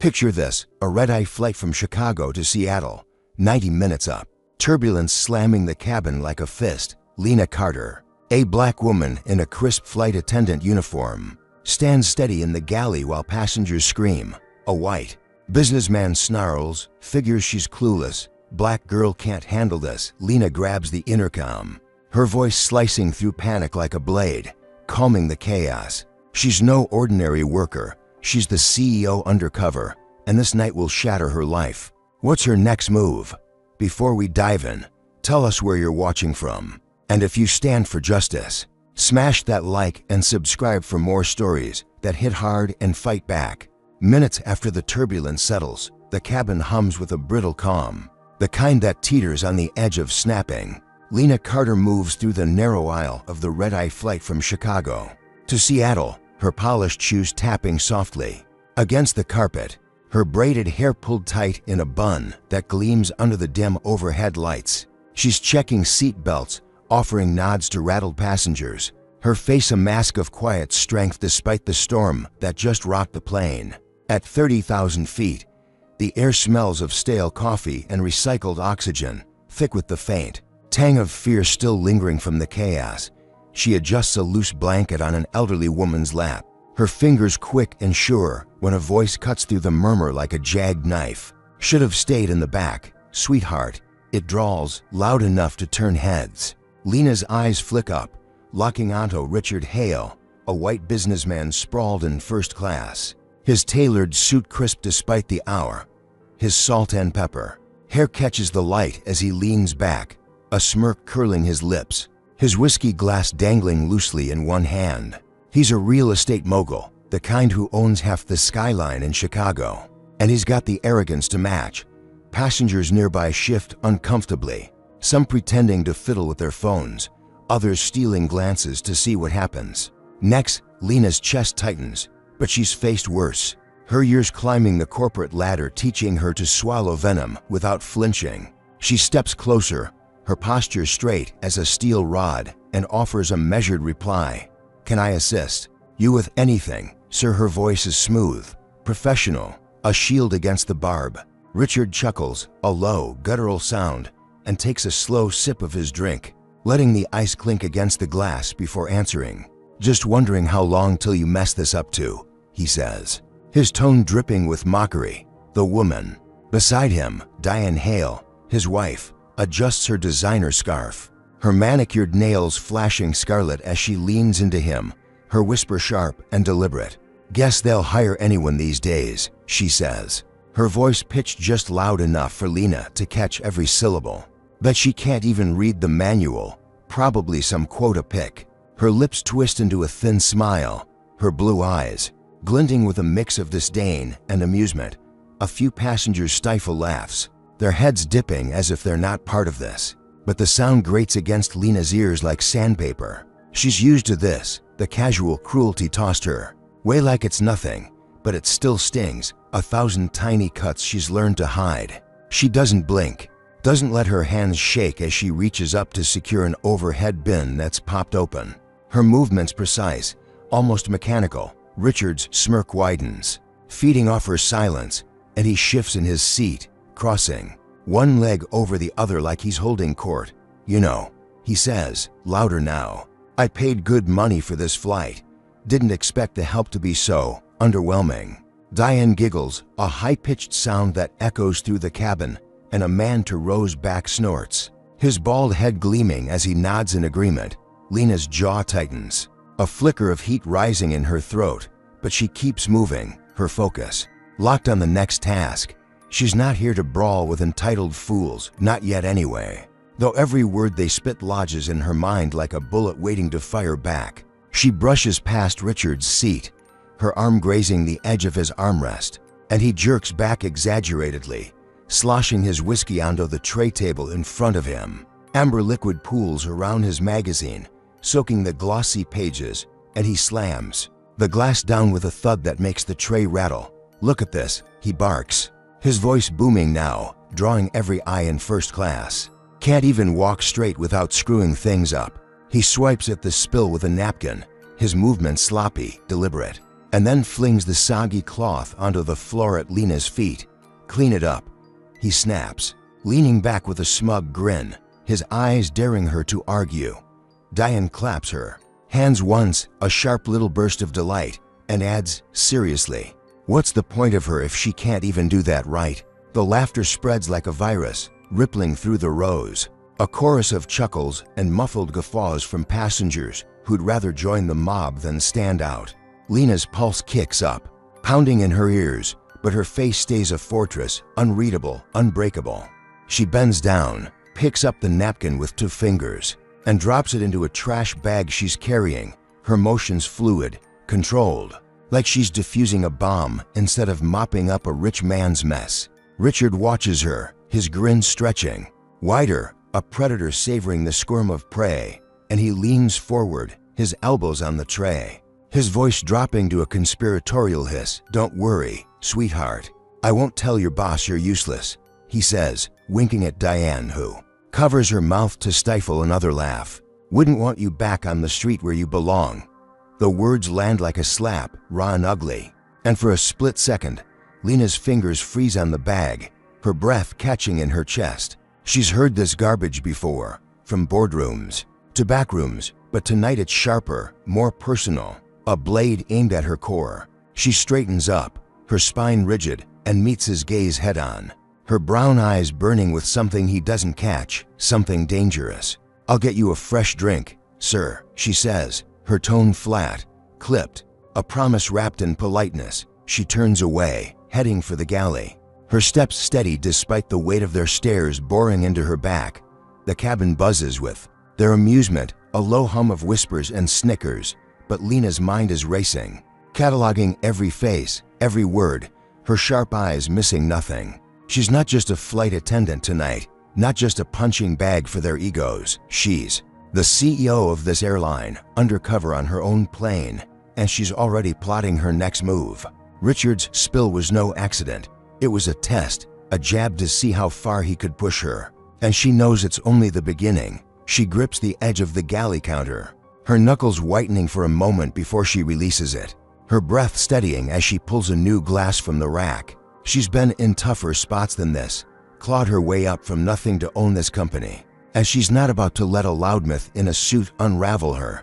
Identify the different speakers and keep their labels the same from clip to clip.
Speaker 1: Picture this, a red-eye flight from Chicago to Seattle, 90 minutes up. Turbulence slamming the cabin like a fist. Lena Carter, a black woman in a crisp flight attendant uniform, stands steady in the galley while passengers scream. A white businessman snarls, figures she's clueless. Black girl can't handle this. Lena grabs the intercom, her voice slicing through panic like a blade, calming the chaos. She's no ordinary worker. She's the CEO undercover, and this night will shatter her life. What's her next move? Before we dive in, tell us where you're watching from. And if you stand for justice, smash that like and subscribe for more stories that hit hard and fight back. Minutes after the turbulence settles, the cabin hums with a brittle calm, the kind that teeters on the edge of snapping. Lena Carter moves through the narrow aisle of the red-eye flight from Chicago to Seattle, her polished shoes tapping softly against the carpet, her braided hair pulled tight in a bun that gleams under the dim overhead lights. She's checking seat belts, offering nods to rattled passengers, her face a mask of quiet strength despite the storm that just rocked the plane. At 30,000 feet, the air smells of stale coffee and recycled oxygen, thick with the faint tang of fear still lingering from the chaos. She adjusts a loose blanket on an elderly woman's lap, her fingers quick and sure when a voice cuts through the murmur like a jagged knife. Should have stayed in the back, sweetheart. It drawls, loud enough to turn heads. Lena's eyes flick up, locking onto Richard Hale, a white businessman sprawled in first class, his tailored suit crisp despite the hour, his salt and pepper hair catches the light as he leans back, a smirk curling his lips, his whiskey glass dangling loosely in one hand. He's a real estate mogul, the kind who owns half the skyline in Chicago, and he's got the arrogance to match. Passengers nearby shift uncomfortably, some pretending to fiddle with their phones, others stealing glances to see what happens. Next, Lena's chest tightens, but she's faced worse. Her years climbing the corporate ladder teaching her to swallow venom without flinching. She steps closer, her posture straight as a steel rod, and offers a measured reply. Can I assist you with anything, sir? Her voice is smooth, professional, a shield against the barb. Richard chuckles, a low, guttural sound, and takes a slow sip of his drink, letting the ice clink against the glass before answering. Just wondering how long till you mess this up too, he says, his tone dripping with mockery. The woman beside him, Diane Hale, his wife, adjusts her designer scarf, her manicured nails flashing scarlet as she leans into him, her whisper sharp and deliberate. Guess they'll hire anyone these days, she says, her voice pitched just loud enough for Lena to catch every syllable. Bet she can't even read the manual, probably some quota pick. Her lips twist into a thin smile, her blue eyes glinting with a mix of disdain and amusement. A few passengers stifle laughs, their heads dipping as if they're not part of this. But the sound grates against Lena's ears like sandpaper. She's used to this, the casual cruelty tossed her way like it's nothing, but it still stings, 1,000 tiny cuts she's learned to hide. She doesn't blink, doesn't let her hands shake as she reaches up to secure an overhead bin that's popped open. Her movements precise, almost mechanical. Richard's smirk widens, feeding off her silence, and he shifts in his seat, crossing one leg over the other like he's holding court. You know, he says, louder now, I paid good money for this flight. Didn't expect the help to be so underwhelming. Diane giggles, a high-pitched sound that echoes through the cabin, and a man to Rose back snorts, his bald head gleaming as he nods in agreement. Lena's jaw tightens, a flicker of heat rising in her throat, but she keeps moving, her focus locked on the next task. She's not here to brawl with entitled fools, not yet anyway, though every word they spit lodges in her mind like a bullet waiting to fire back. She brushes past Richard's seat, her arm grazing the edge of his armrest, and he jerks back exaggeratedly, sloshing his whiskey onto the tray table in front of him. Amber liquid pools around his magazine, soaking the glossy pages, and he slams the glass down with a thud that makes the tray rattle. Look at this, he barks, his voice booming now, drawing every eye in first class. Can't even walk straight without screwing things up. He swipes at the spill with a napkin, his movements sloppy, deliberate, and then flings the soggy cloth onto the floor at Lena's feet. "Clean it up," he snaps, leaning back with a smug grin, his eyes daring her to argue. Diane claps her hands once, a sharp little burst of delight, and adds, seriously, "What's the point of her if she can't even do that right?" The laughter spreads like a virus, rippling through the rows. A chorus of chuckles and muffled guffaws from passengers who'd rather join the mob than stand out. Lena's pulse kicks up, pounding in her ears, but her face stays a fortress, unreadable, unbreakable. She bends down, picks up the napkin with 2 fingers, and drops it into a trash bag she's carrying, her motions fluid, controlled, like she's defusing a bomb instead of mopping up a rich man's mess. Richard watches her, his grin stretching wider, a predator savoring the squirm of prey, and he leans forward, his elbows on the tray, his voice dropping to a conspiratorial hiss. "Don't worry, sweetheart. I won't tell your boss you're useless," he says, winking at Diane, who covers her mouth to stifle another laugh. "Wouldn't want you back on the street where you belong." The words land like a slap, raw and ugly, and for a split second, Lena's fingers freeze on the bag, her breath catching in her chest. She's heard this garbage before, from boardrooms to backrooms, but tonight it's sharper, more personal, a blade aimed at her core. She straightens up, her spine rigid, and meets his gaze head-on, her brown eyes burning with something he doesn't catch, something dangerous. "I'll get you a fresh drink, sir," she says, her tone flat, clipped, a promise wrapped in politeness. She turns away, heading for the galley, her steps steady despite the weight of their stares boring into her back. The cabin buzzes with their amusement, a low hum of whispers and snickers, but Lena's mind is racing, cataloging every face, every word, her sharp eyes missing nothing. She's not just a flight attendant tonight, not just a punching bag for their egos. She's the CEO of this airline, undercover on her own plane, and she's already plotting her next move. Richard's spill was no accident. It was a test, a jab to see how far he could push her. And she knows it's only the beginning. She grips the edge of the galley counter, her knuckles whitening for a moment before she releases it, her breath steadying as she pulls a new glass from the rack. She's been in tougher spots than this, clawed her way up from nothing to own this company, and she's not about to let a loudmouth in a suit unravel her.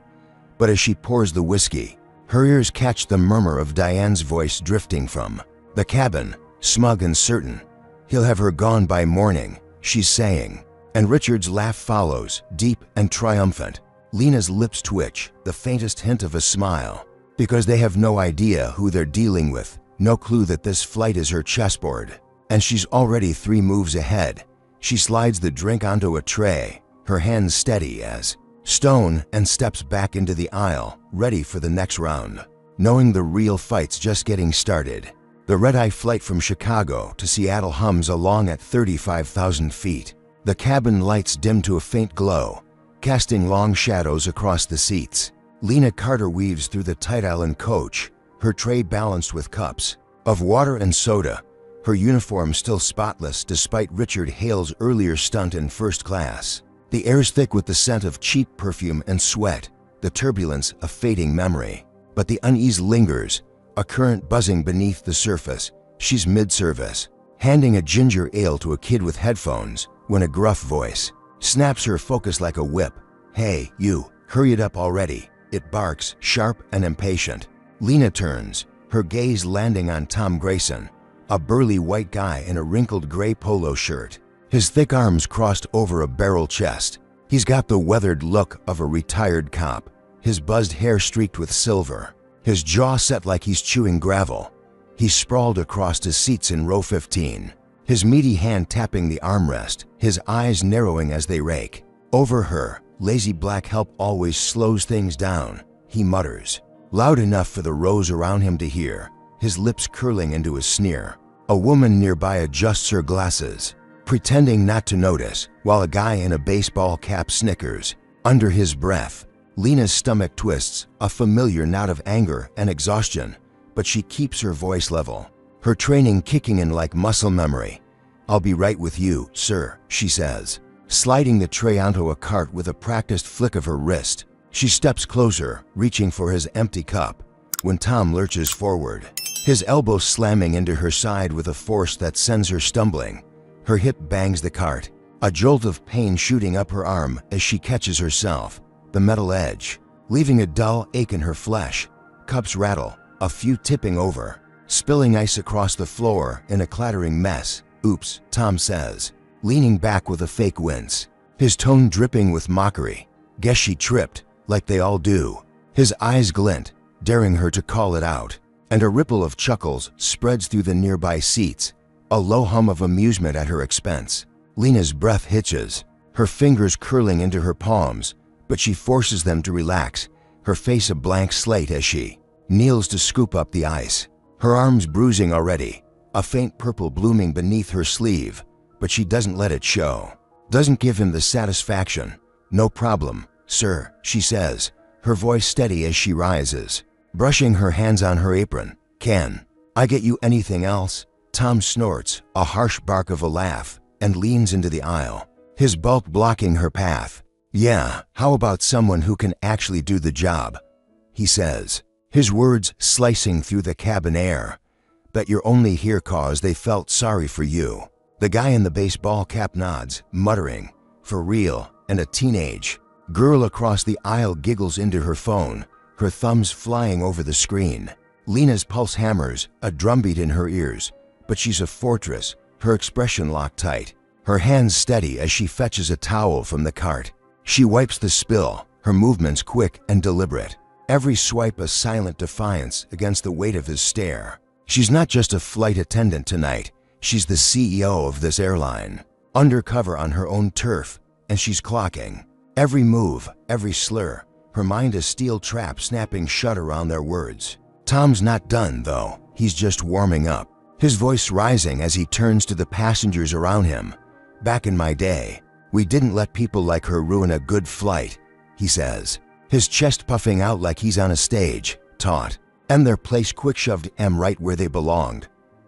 Speaker 1: But as she pours the whiskey, her ears catch the murmur of Diane's voice drifting from the cabin, smug and certain. "He'll have her gone by morning," she's saying, and Richard's laugh follows, deep and triumphant. Lena's lips twitch, the faintest hint of a smile, because they have no idea who they're dealing with, no clue that this flight is her chessboard. And she's already 3 moves ahead. She slides the drink onto a tray, her hands steady as stone, and steps back into the aisle, ready for the next round, knowing the real fight's just getting started. The red-eye flight from Chicago to Seattle hums along at 35,000 feet. The cabin lights dim to a faint glow, casting long shadows across the seats. Lena Carter weaves through the tight island coach, her tray balanced with cups of water and soda, her uniform still spotless despite Richard Hale's earlier stunt in first class. The air's thick with the scent of cheap perfume and sweat, the turbulence a fading memory. But the unease lingers, a current buzzing beneath the surface. She's mid-service, handing a ginger ale to a kid with headphones, when a gruff voice snaps her focus like a whip. "Hey, you, hurry it up already," it barks, sharp and impatient. Lena turns, her gaze landing on Tom Grayson, a burly white guy in a wrinkled gray polo shirt, his thick arms crossed over a barrel chest. He's got the weathered look of a retired cop, his buzzed hair streaked with silver, his jaw set like he's chewing gravel. He's sprawled across his seats in row 15, his meaty hand tapping the armrest, his eyes narrowing as they rake. Over her, lazy black help always slows things down, he mutters, loud enough for the rows around him to hear, his lips curling into a sneer. A woman nearby adjusts her glasses, pretending not to notice, while a guy in a baseball cap snickers. Under his breath, Lena's stomach twists, a familiar knot of anger and exhaustion, but she keeps her voice level, her training kicking in like muscle memory. "I'll be right with you, sir," she says, sliding the tray onto a cart with a practiced flick of her wrist. She steps closer, reaching for his empty cup. when Tom lurches forward, his elbow slamming into her side with a force that sends her stumbling. Her hip bangs the cart, a jolt of pain shooting up her arm as she catches herself, the metal edge, leaving a dull ache in her flesh. Cups rattle, a few tipping over, spilling ice across the floor in a clattering mess. "Oops," Tom says, leaning back with a fake wince, his tone dripping with mockery. "Guess she tripped, like they all do." His eyes glint, daring her to call it out, and a ripple of chuckles spreads through the nearby seats, a low hum of amusement at her expense. Lena's breath hitches, her fingers curling into her palms, but she forces them to relax, her face a blank slate as she kneels to scoop up the ice, her arms bruising already, a faint purple blooming beneath her sleeve, but she doesn't let it show. Doesn't give him the satisfaction. "No problem, sir," she says, her voice steady as she rises, brushing her hands on her apron. "Can I get you anything else?" Tom snorts, a harsh bark of a laugh, and leans into the aisle, his bulk blocking her path. "Yeah, how about someone who can actually do the job?" he says, his words slicing through the cabin air. "Bet you're only here 'cause they felt sorry for you." The guy in the baseball cap nods, muttering, "For real," and a teenage girl across the aisle giggles into her phone, her thumbs flying over the screen. Lena's pulse hammers, a drumbeat in her ears, but she's a fortress, her expression locked tight, her hands steady as she fetches a towel from the cart. She wipes the spill, her movements quick and deliberate, every swipe a silent defiance against the weight of his stare. She's not just a flight attendant tonight, she's the CEO of this airline, undercover on her own turf, and she's clocking every move, every slur, her mind a steel trap snapping shut around their words. Tom's not done, though. He's just warming up, his voice rising as he turns to the passengers around him. "Back in my day, we didn't let people like her ruin a good flight," he says, his chest puffing out like he's on a stage, taut, and their place quick-shoved right where they belonged.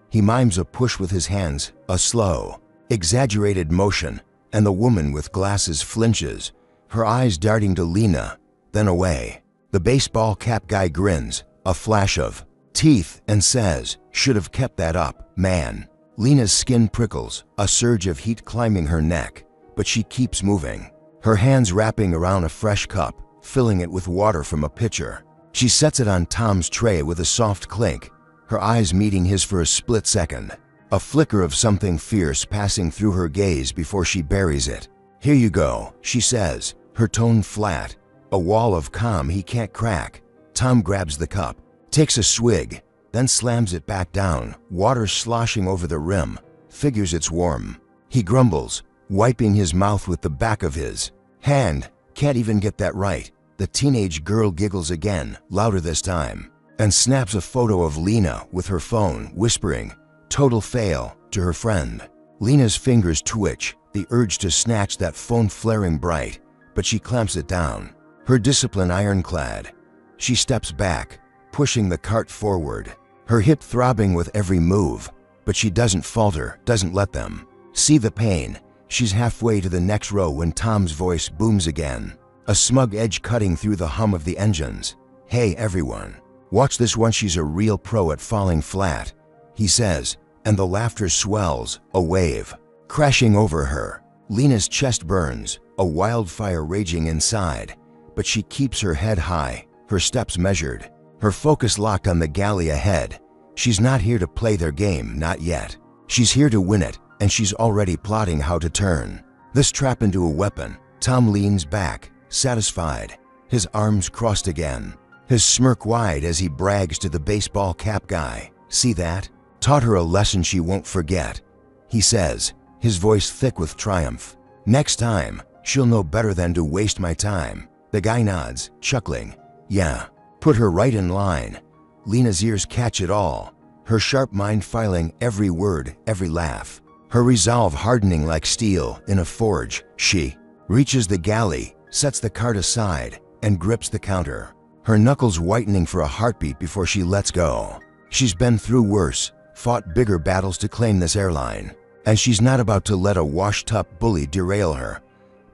Speaker 1: He mimes a push with his hands, a slow, exaggerated motion, and the woman with glasses flinches, her eyes darting to Lena, then away. The baseball cap guy grins, a flash of teeth, and says, "Should have kept that up, man." Lena's skin prickles, a surge of heat climbing her neck, but she keeps moving, her hands wrapping around a fresh cup, filling it with water from a pitcher. She sets it on Tom's tray with a soft clink, her eyes meeting his for a split second, a flicker of something fierce passing through her gaze before she buries it. "Here you go," she says, her tone flat, a wall of calm he can't crack. Tom grabs the cup, takes a swig, then slams it back down, water sloshing over the rim, figures it's warm. He grumbles, wiping his mouth with the back of his hand. Can't even get that right. The teenage girl giggles again, louder this time, and snaps a photo of Lena with her phone, whispering, "Total fail," to her friend. Lena's fingers twitch, the urge to snatch that phone flaring bright, but she clamps it down, her discipline ironclad. She steps back, pushing the cart forward, her hip throbbing with every move, but she doesn't falter, doesn't let them see the pain. She's halfway to the next row when Tom's voice booms again, a smug edge cutting through the hum of the engines. "Hey everyone, watch this one, she's a real pro at falling flat," he says, and the laughter swells, a wave crashing over her. Lena's chest burns, a wildfire raging inside, but she keeps her head high, her steps measured, her focus locked on the galley ahead. She's not here to play their game, not yet. She's here to win it, and she's already plotting how to turn this trap into a weapon. Tom leans back, satisfied, his arms crossed again, his smirk wide as he brags to the baseball cap guy. "See that? Taught her a lesson she won't forget," he says, his voice thick with triumph. "Next time, she'll know better than to waste my time." The guy nods, chuckling. "Yeah, put her right in line." Lena's ears catch it all, her sharp mind filing every word, every laugh, her resolve hardening like steel in a forge. She reaches the galley, sets the cart aside, and grips the counter, her knuckles whitening for a heartbeat before she lets go. She's been through worse, fought bigger battles to claim this airline, and she's not about to let a washed-up bully derail her.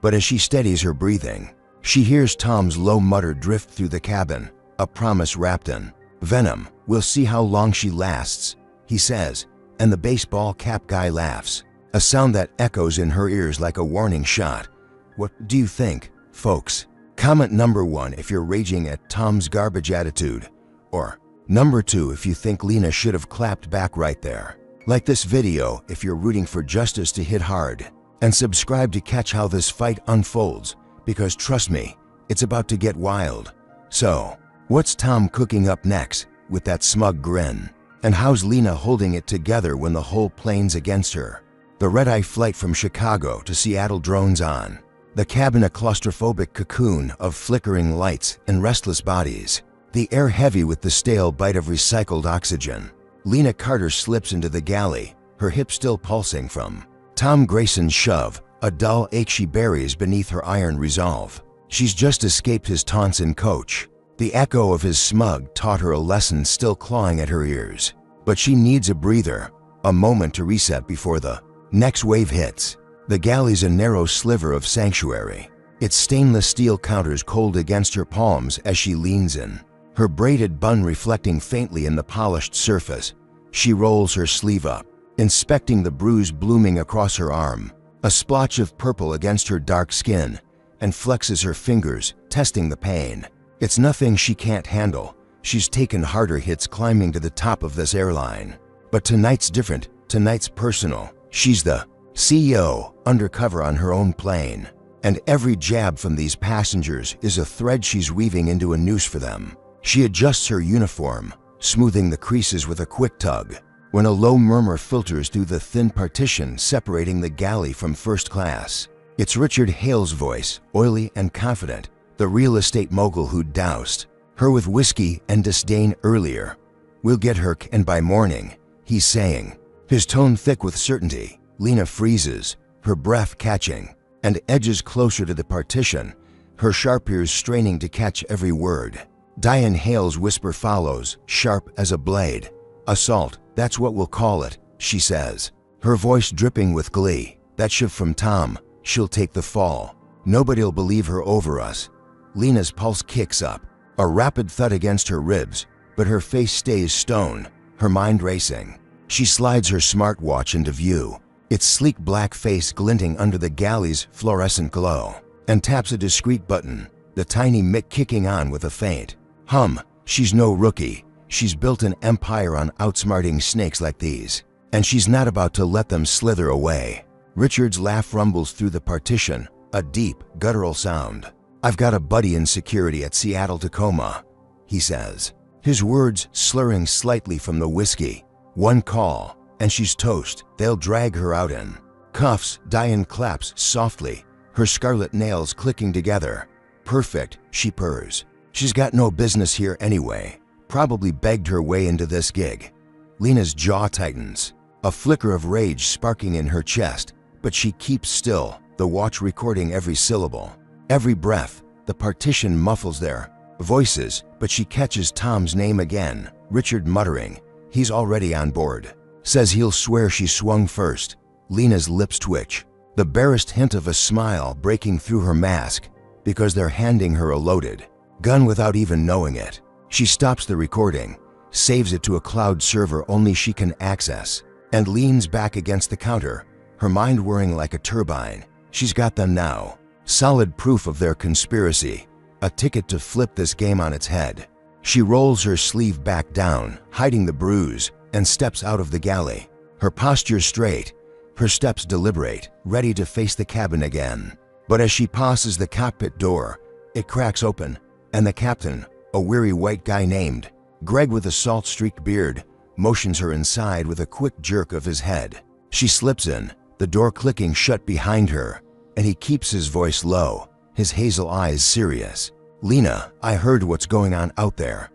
Speaker 1: But as she steadies her breathing, she hears Tom's low mutter drift through the cabin, a promise wrapped in Venom, we'll see how long she lasts, he says, and the baseball cap guy laughs, a sound that echoes in her ears like a warning shot. What do you think, folks? Comment number 1 if you're raging at Tom's garbage attitude, or number 2 if you think Lena should have clapped back right there. Like this video if you're rooting for justice to hit hard, and subscribe to catch how this fight unfolds, because trust me, it's about to get wild. So, what's Tom cooking up next with that smug grin? And how's Lena holding it together when the whole plane's against her? The red-eye flight from Chicago to Seattle drones on. The cabin a claustrophobic cocoon of flickering lights and restless bodies. The air heavy with the stale bite of recycled oxygen. Lena Carter slips into the galley, her hip still pulsing from Tom Grayson's shove, a dull ache she buries beneath her iron resolve. She's just escaped his taunts and coach. The echo of his smug taught her a lesson still clawing at her ears. But she needs a breather, a moment to reset before the next wave hits. The galley's a narrow sliver of sanctuary, its stainless steel counters cold against her palms as she leans in, her braided bun reflecting faintly in the polished surface. She rolls her sleeve up, inspecting the bruise blooming across her arm, a splotch of purple against her dark skin, and flexes her fingers, testing the pain. It's nothing she can't handle. She's taken harder hits climbing to the top of this airline. But tonight's different. Tonight's personal. She's the CEO, undercover on her own plane. And every jab from these passengers is a thread she's weaving into a noose for them. She adjusts her uniform, smoothing the creases with a quick tug, when a low murmur filters through the thin partition separating the galley from first class. It's Richard Hale's voice, oily and confident, the real estate mogul who'd doused her with whiskey and disdain earlier. We'll get her, and by morning, he's saying, his tone thick with certainty. Lena freezes, her breath catching, and edges closer to the partition, her sharp ears straining to catch every word. Diane Hale's whisper follows, sharp as a blade. Assault, that's what we'll call it, she says, her voice dripping with glee. That shift from Tom, she'll take the fall. Nobody'll believe her over us. Lena's pulse kicks up, a rapid thud against her ribs, but her face stays stone, her mind racing. She slides her smartwatch into view, its sleek black face glinting under the galley's fluorescent glow, and taps a discreet button, the tiny mic kicking on with a faint hum. She's no rookie. She's built an empire on outsmarting snakes like these, and she's not about to let them slither away. Richard's laugh rumbles through the partition, a deep, guttural sound. I've got a buddy in security at Seattle Tacoma, he says, his words slurring slightly from the whiskey. One call, and she's toast. They'll drag her out in cuffs. Diane claps softly, her scarlet nails clicking together. Perfect, she purrs. She's got no business here anyway. Probably begged her way into this gig. Lena's jaw tightens, a flicker of rage sparking in her chest, but she keeps still, the watch recording every syllable. Every breath. The partition muffles their voices, but she catches Tom's name again, Richard muttering. He's already on board. Says he'll swear she swung first. Lena's lips twitch, the barest hint of a smile breaking through her mask, because they're handing her a loaded gun without even knowing it. She stops the recording, saves it to a cloud server only she can access, and leans back against the counter, her mind whirring like a turbine. She's got them now. Solid proof of their conspiracy, a ticket to flip this game on its head. She rolls her sleeve back down, hiding the bruise, and steps out of the galley, her posture straight, her steps deliberate, ready to face the cabin again. But as she passes the cockpit door, it cracks open, and the captain, a weary white guy named Greg with a salt-streaked beard, motions her inside with a quick jerk of his head. She slips in, the door clicking shut behind her, and he keeps his voice low, his hazel eyes serious. Lena, I heard what's going on out there,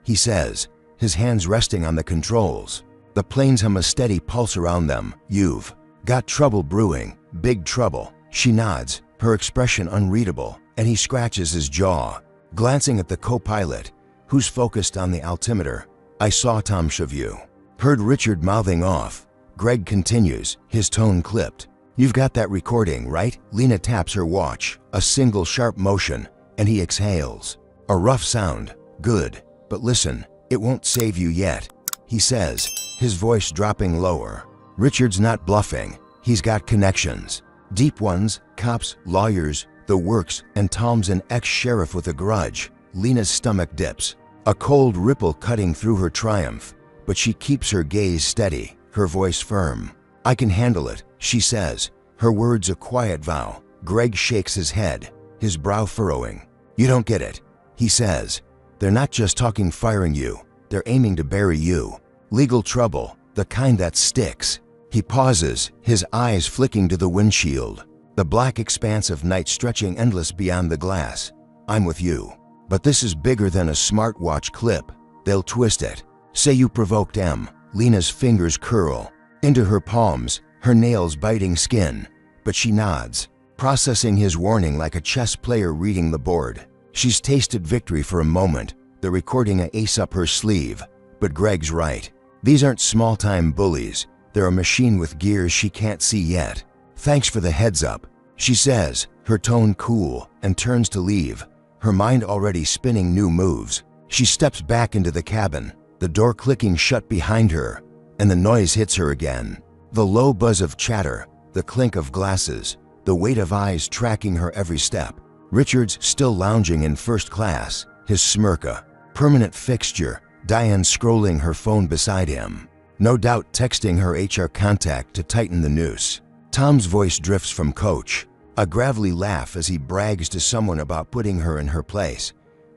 Speaker 1: he says, his hands resting on the controls. The planes hum a steady pulse around them. You've got trouble brewing, big trouble. She nods, her expression unreadable, and he scratches his jaw, glancing at the co-pilot, who's focused on the altimeter. I saw Tom shove you. Heard Richard mouthing off. Greg continues, his tone clipped. You've got that recording, right? Lena taps her watch, a single sharp motion, and he exhales. A rough sound. Good. But listen, It won't save you yet, he says, his voice dropping lower. Richard's not bluffing. He's got connections. Deep ones, cops, lawyers, the works, and Tom's an ex-sheriff with a grudge. Lena's stomach dips, a cold ripple cutting through her triumph, but she keeps her gaze steady, her voice firm. I can handle it, she says, her words a quiet vow. Greg shakes his head, his brow furrowing. You don't get it, he says. They're not just talking firing you, they're aiming to bury you. Legal trouble, the kind that sticks. He pauses, his eyes flicking to the windshield, the black expanse of night stretching endless beyond the glass. I'm with you. But this is bigger than a smartwatch clip. They'll twist it. Say you provoked M. Lena's fingers curl into her palms, her nails biting skin. But she nods, processing his warning like a chess player reading the board. She's tasted victory for a moment, the recording an ace up her sleeve. But Greg's right. These aren't small-time bullies. They're a machine with gears she can't see yet. Thanks for the heads up, she says, her tone cool, and turns to leave, her mind already spinning new moves. She steps back into the cabin, the door clicking shut behind her, and the noise hits her again. The low buzz of chatter, the clink of glasses, the weight of eyes tracking her every step. Richard's still lounging in first class, his smirk a permanent fixture, Diane scrolling her phone beside him, no doubt texting her HR contact to tighten the noose. Tom's voice drifts from coach, a gravelly laugh as he brags to someone about putting her in her place.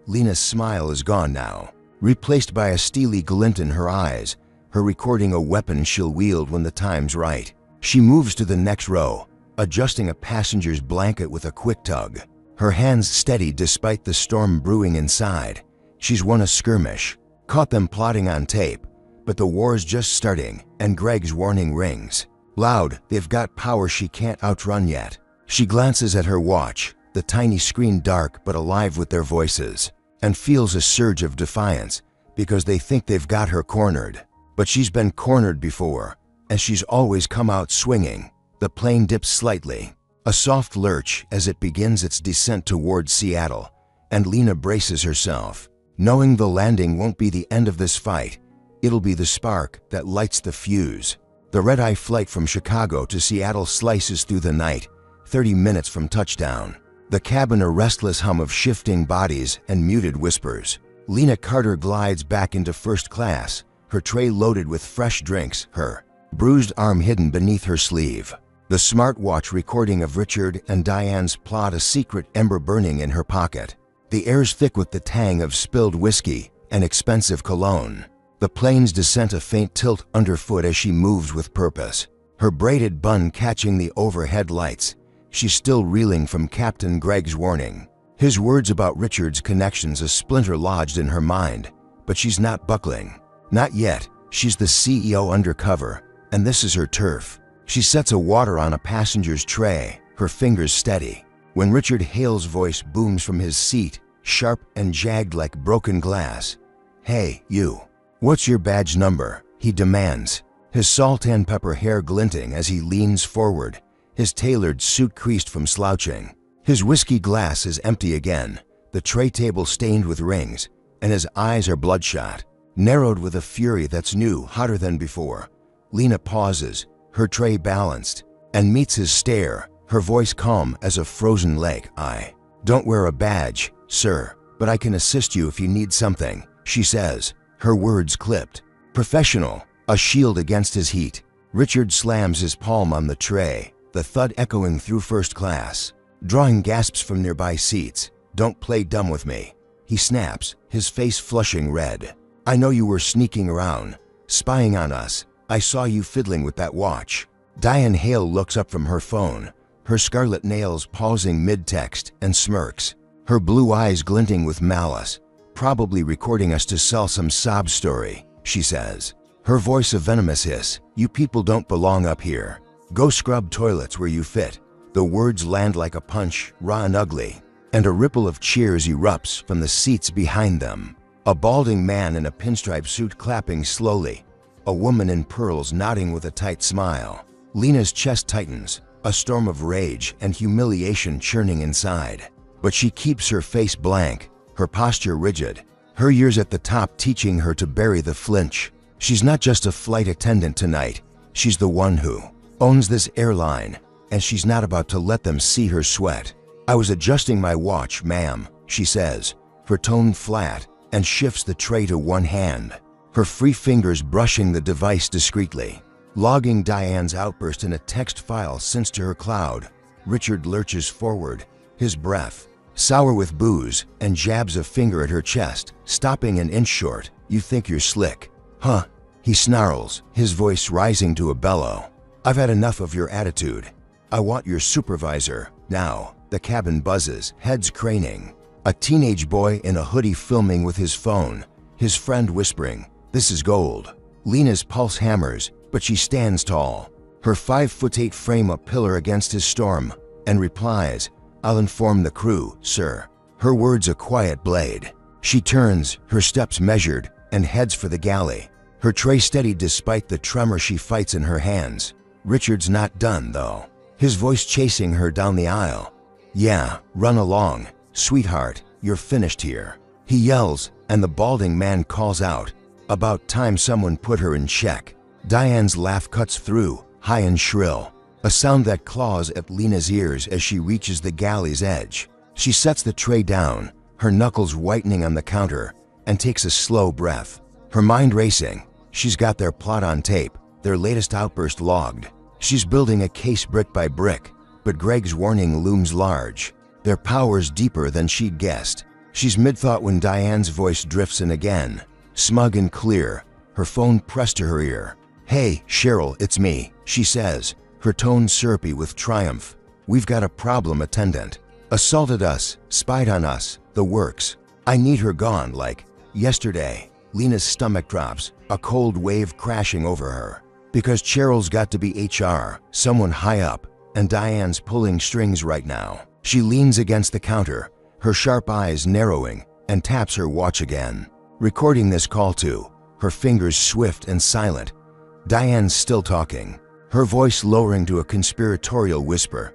Speaker 1: Lena's smile is gone now, replaced by a steely glint in her eyes, her recording a weapon she'll wield when the time's right. She moves to the next row, adjusting a passenger's blanket with a quick tug, her hands steady despite the storm brewing inside. She's won a skirmish, caught them plotting on tape, but the war's just starting, and Greg's warning rings. Loud, they've got power she can't outrun yet. She glances at her watch, the tiny screen dark but alive with their voices, and feels a surge of defiance because they think they've got her cornered. But she's been cornered before, and she's always come out swinging. The plane dips slightly, a soft lurch as it begins its descent towards Seattle, and Lena braces herself, knowing the landing won't be the end of this fight. It'll be the spark that lights the fuse. The red-eye flight from Chicago to Seattle slices through the night, 30 minutes from touchdown. The cabin a restless hum of shifting bodies and muted whispers. Lena Carter glides back into first class, her tray loaded with fresh drinks, her bruised arm hidden beneath her sleeve. The smartwatch recording of Richard and Diane's plot a secret ember burning in her pocket. The air's thick with the tang of spilled whiskey and expensive cologne. The plane's descent a faint tilt underfoot as she moves with purpose, her braided bun catching the overhead lights. She's still reeling from Captain Greg's warning. His words about Richard's connections a splinter lodged in her mind, but she's not buckling. Not yet. She's the CEO undercover, and this is her turf. She sets a water on a passenger's tray, her fingers steady. When Richard Hale's voice booms from his seat, sharp and jagged like broken glass. Hey, you. What's your badge number? He demands, his salt and pepper hair glinting as he leans forward, his tailored suit creased from slouching. His whiskey glass is empty again, the tray table stained with rings, and his eyes are bloodshot, narrowed with a fury that's new, hotter than before. Lena pauses, her tray balanced, and meets his stare, her voice calm as a frozen lake. I don't wear a badge, sir, but I can assist you if you need something, she says, her words clipped. Professional, a shield against his heat. Richard slams his palm on the tray, the thud echoing through first class, drawing gasps from nearby seats. Don't play dumb with me, he snaps, his face flushing red. I know you were sneaking around, spying on us. I saw you fiddling with that watch. Diane Hale looks up from her phone, her scarlet nails pausing mid-text, and smirks, her blue eyes glinting with malice. Probably recording us to sell some sob story, she says, her voice a venomous hiss. You people don't belong up here. Go scrub toilets where you fit. The words land like a punch, raw and ugly, and a ripple of cheers erupts from the seats behind them. A balding man in a pinstripe suit clapping slowly, a woman in pearls nodding with a tight smile. Lena's chest tightens, a storm of rage and humiliation churning inside. But she keeps her face blank, her posture rigid, Her years at the top teaching her to bury the flinch. She's not just a flight attendant tonight. She's the one who owns this airline, and she's not about to let them see her sweat. "I was adjusting my watch, ma'am," she says, her tone flat, and shifts the tray to one hand, her free fingers brushing the device discreetly. Logging Diane's outburst in a text file sent to her cloud, Richard lurches forward, his breath sour with booze, and jabs a finger at her chest, stopping an inch short. "You think you're slick, huh?" he snarls, his voice rising to a bellow. "I've had enough of your attitude. I want your supervisor now." The cabin buzzes, heads craning. A teenage boy in a hoodie filming with his phone, his friend whispering, "This is gold." Lena's pulse hammers, but she stands tall, her 5'8" frame a pillar against his storm, and replies, "I'll inform the crew, sir." Her words a quiet blade. She turns, her steps measured, and heads for the galley, her tray steady despite the tremor she fights in her hands. Richard's not done, though, his voice chasing her down the aisle. "Yeah, run along, sweetheart, you're finished here," he yells, and the balding man calls out, "About time someone put her in check." Diane's laugh cuts through, high and shrill, a sound that claws at Lena's ears as she reaches the galley's edge. She sets the tray down, her knuckles whitening on the counter, and takes a slow breath, her mind racing. She's got their plot on tape, their latest outburst logged. She's building a case brick by brick, but Greg's warning looms large. Their power's deeper than she'd guessed. She's mid-thought when Diane's voice drifts in again, smug and clear, her phone pressed to her ear. "Hey, Cheryl, it's me," she says, her tone syrupy with triumph. "We've got a problem, attendant. Assaulted us, spied on us, the works. I need her gone like yesterday." Lena's stomach drops, a cold wave crashing over her. Because Cheryl's got to be HR, someone high up, and Diane's pulling strings right now. She leans against the counter, her sharp eyes narrowing, and taps her watch again. Recording this call too, her fingers swift and silent. Diane's still talking, her voice lowering to a conspiratorial whisper.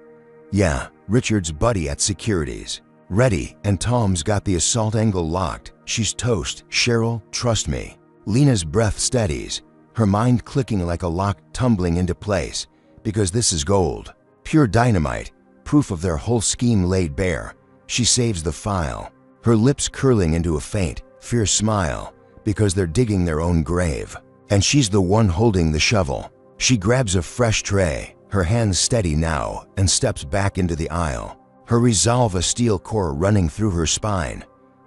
Speaker 1: "Yeah, Richard's buddy at securities. Ready, and Tom's got the assault angle locked. She's toast, Cheryl, trust me." Lena's breath steadies, her mind clicking like a lock tumbling into place, because this is gold. Pure dynamite, proof of their whole scheme laid bare. She saves the file, her lips curling into a faint, fierce smile, because they're digging their own grave. And she's the one holding the shovel. She grabs a fresh tray, her hands steady now, and steps back into the aisle, her resolve a steel core running through her spine.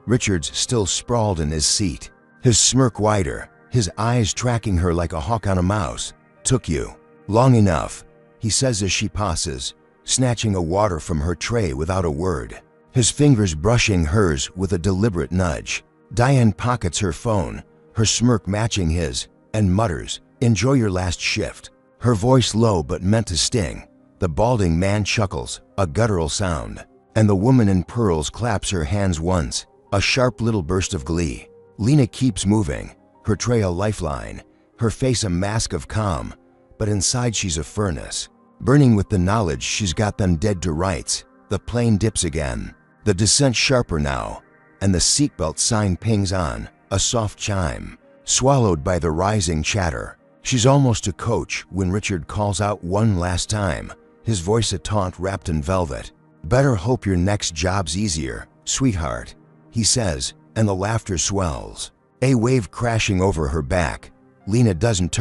Speaker 1: Richard's still sprawled in his seat, his smirk wider, his eyes tracking her like a hawk on a mouse. "Took you long enough," he says as she passes, snatching a water from her tray without a word, his fingers brushing hers with a deliberate nudge. Diane pockets her phone, her smirk matching his, and mutters, "Enjoy your last shift." Her voice low but meant to sting. The balding man chuckles, a guttural sound, and the woman in pearls claps her hands once, a sharp little burst of glee. Lena keeps moving, her tray a lifeline, her face a mask of calm, but inside she's a furnace, burning with the knowledge she's got them dead to rights. The plane dips again, the descent sharper now, and the seatbelt sign pings on, a soft chime, swallowed by the rising chatter. She's almost a coach when Richard calls out one last time, his voice a taunt wrapped in velvet. "Better hope your next job's easier, sweetheart," he says, and the laughter swells, a wave crashing over her back. Lena doesn't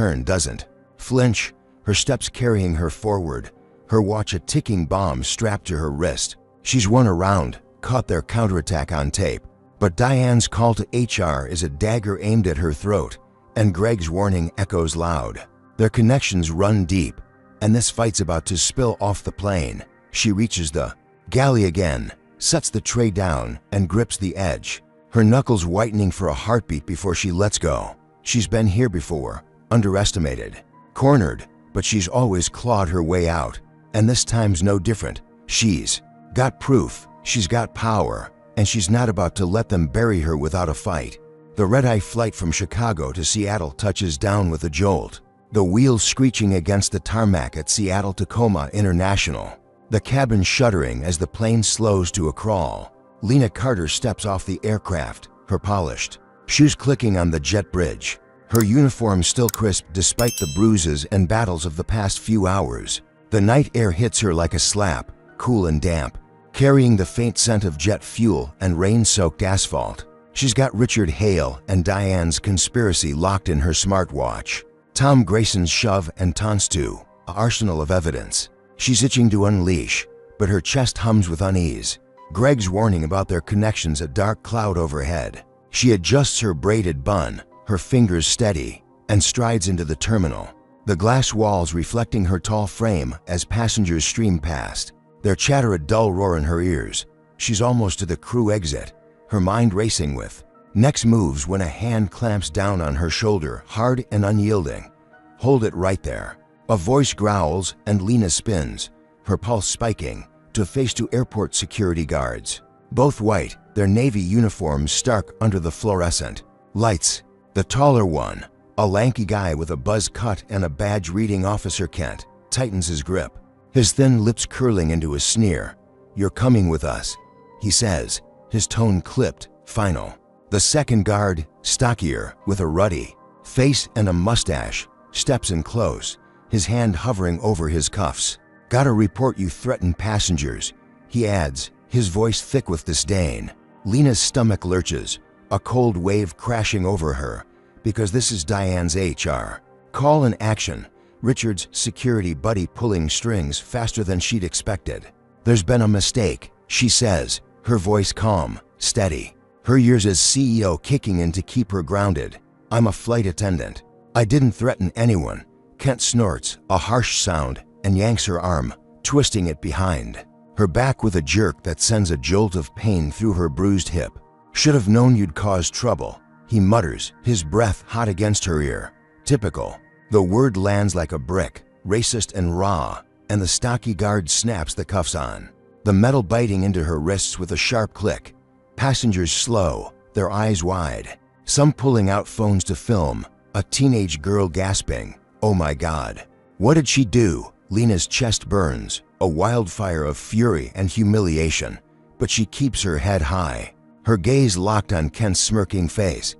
Speaker 1: flinch, her steps carrying her forward, her watch a ticking bomb strapped to her wrist. She's won a round, caught their counterattack on tape, but Diane's call to HR is a dagger aimed at her throat, and Greg's warning echoes loud. Their connections run deep, and this fight's about to spill off the plane. She reaches the galley again, sets the tray down, and grips the edge, her knuckles whitening for a heartbeat before she lets go. She's been here before, underestimated, cornered, but she's always clawed her way out, and this time's no different. She's got proof, she's got power, and she's not about to let them bury her without a fight. The red-eye flight from Chicago to Seattle touches down with a jolt, the wheels screeching against the tarmac at Seattle-Tacoma International, the cabin shuddering as the plane slows to a crawl. Lena Carter steps off the aircraft, her polished shoes clicking on the jet bridge. Her uniform still crisp despite the bruises and battles of the past few hours. The night air hits her like a slap, cool and damp, carrying the faint scent of jet fuel and rain-soaked asphalt. She's got Richard Hale and Diane's conspiracy locked in her smartwatch. Tom Grayson's shove and taunts too, an arsenal of evidence. She's itching to unleash, but her chest hums with unease. Greg's warning about their connections, a dark cloud overhead. She adjusts her braided bun, her fingers steady, and strides into the terminal. The glass walls reflecting her tall frame as passengers stream past. Their chatter a dull roar in her ears. She's almost to the crew exit, her mind racing with next moves when a hand clamps down on her shoulder, hard and unyielding. Hold it right there. A voice growls and Lena spins, her pulse spiking, to face two airport security guards. Both white, their navy uniforms stark under the fluorescent lights. The taller one, a lanky guy with a buzz cut and a badge-reading Officer Kent, tightens his grip, his thin lips curling into a sneer. "You're coming with us," he says, his tone clipped, final. The second guard, stockier, with a ruddy face and a mustache, steps in close, his hand hovering over his cuffs. "Gotta report you threatened passengers," he adds, his voice thick with disdain. Lena's stomach lurches, a cold wave crashing over her, because this is Diane's HR. Call in action, Richard's security buddy pulling strings faster than she'd expected. "There's been a mistake," she says, her voice calm, steady. Her years as CEO kicking in to keep her grounded. "I'm a flight attendant. I didn't threaten anyone." Kent snorts, a harsh sound, and yanks her arm, twisting it behind her back with a jerk that sends a jolt of pain through her bruised hip. "Should have known you'd cause trouble," he mutters, his breath hot against her ear. Typical. The word lands like a brick, racist and raw, and the stocky guard snaps the cuffs on, the metal biting into her wrists with a sharp click. Passengers slow, their eyes wide, some pulling out phones to film, a teenage girl gasping, "Oh my God." What did she do? Lena's chest burns, a wildfire of fury and humiliation, but she keeps her head high, her gaze locked on Kent's smirking face.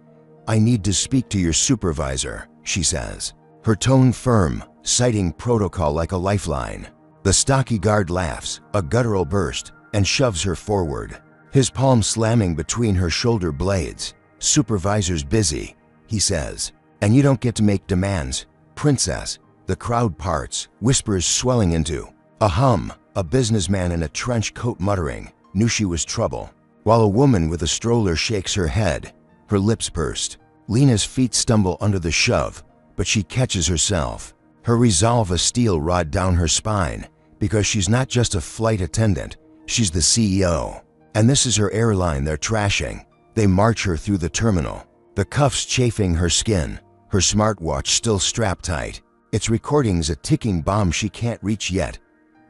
Speaker 1: "I need to speak to your supervisor," she says, her tone firm, citing protocol like a lifeline. The stocky guard laughs, a guttural burst, and shoves her forward, his palm slamming between her shoulder blades. "Supervisor's busy," he says, "and you don't get to make demands, princess." The crowd parts, whispers swelling into a hum, a businessman in a trench coat muttering, knew she was trouble, while a woman with a stroller shakes her head, her lips pursed. Lena's feet stumble under the shove, but she catches herself, her resolve a steel rod down her spine, because she's not just a flight attendant, she's the CEO. And this is her airline they're trashing. They march her through the terminal, the cuffs chafing her skin, her smartwatch still strapped tight. Its recording's a ticking bomb she can't reach yet.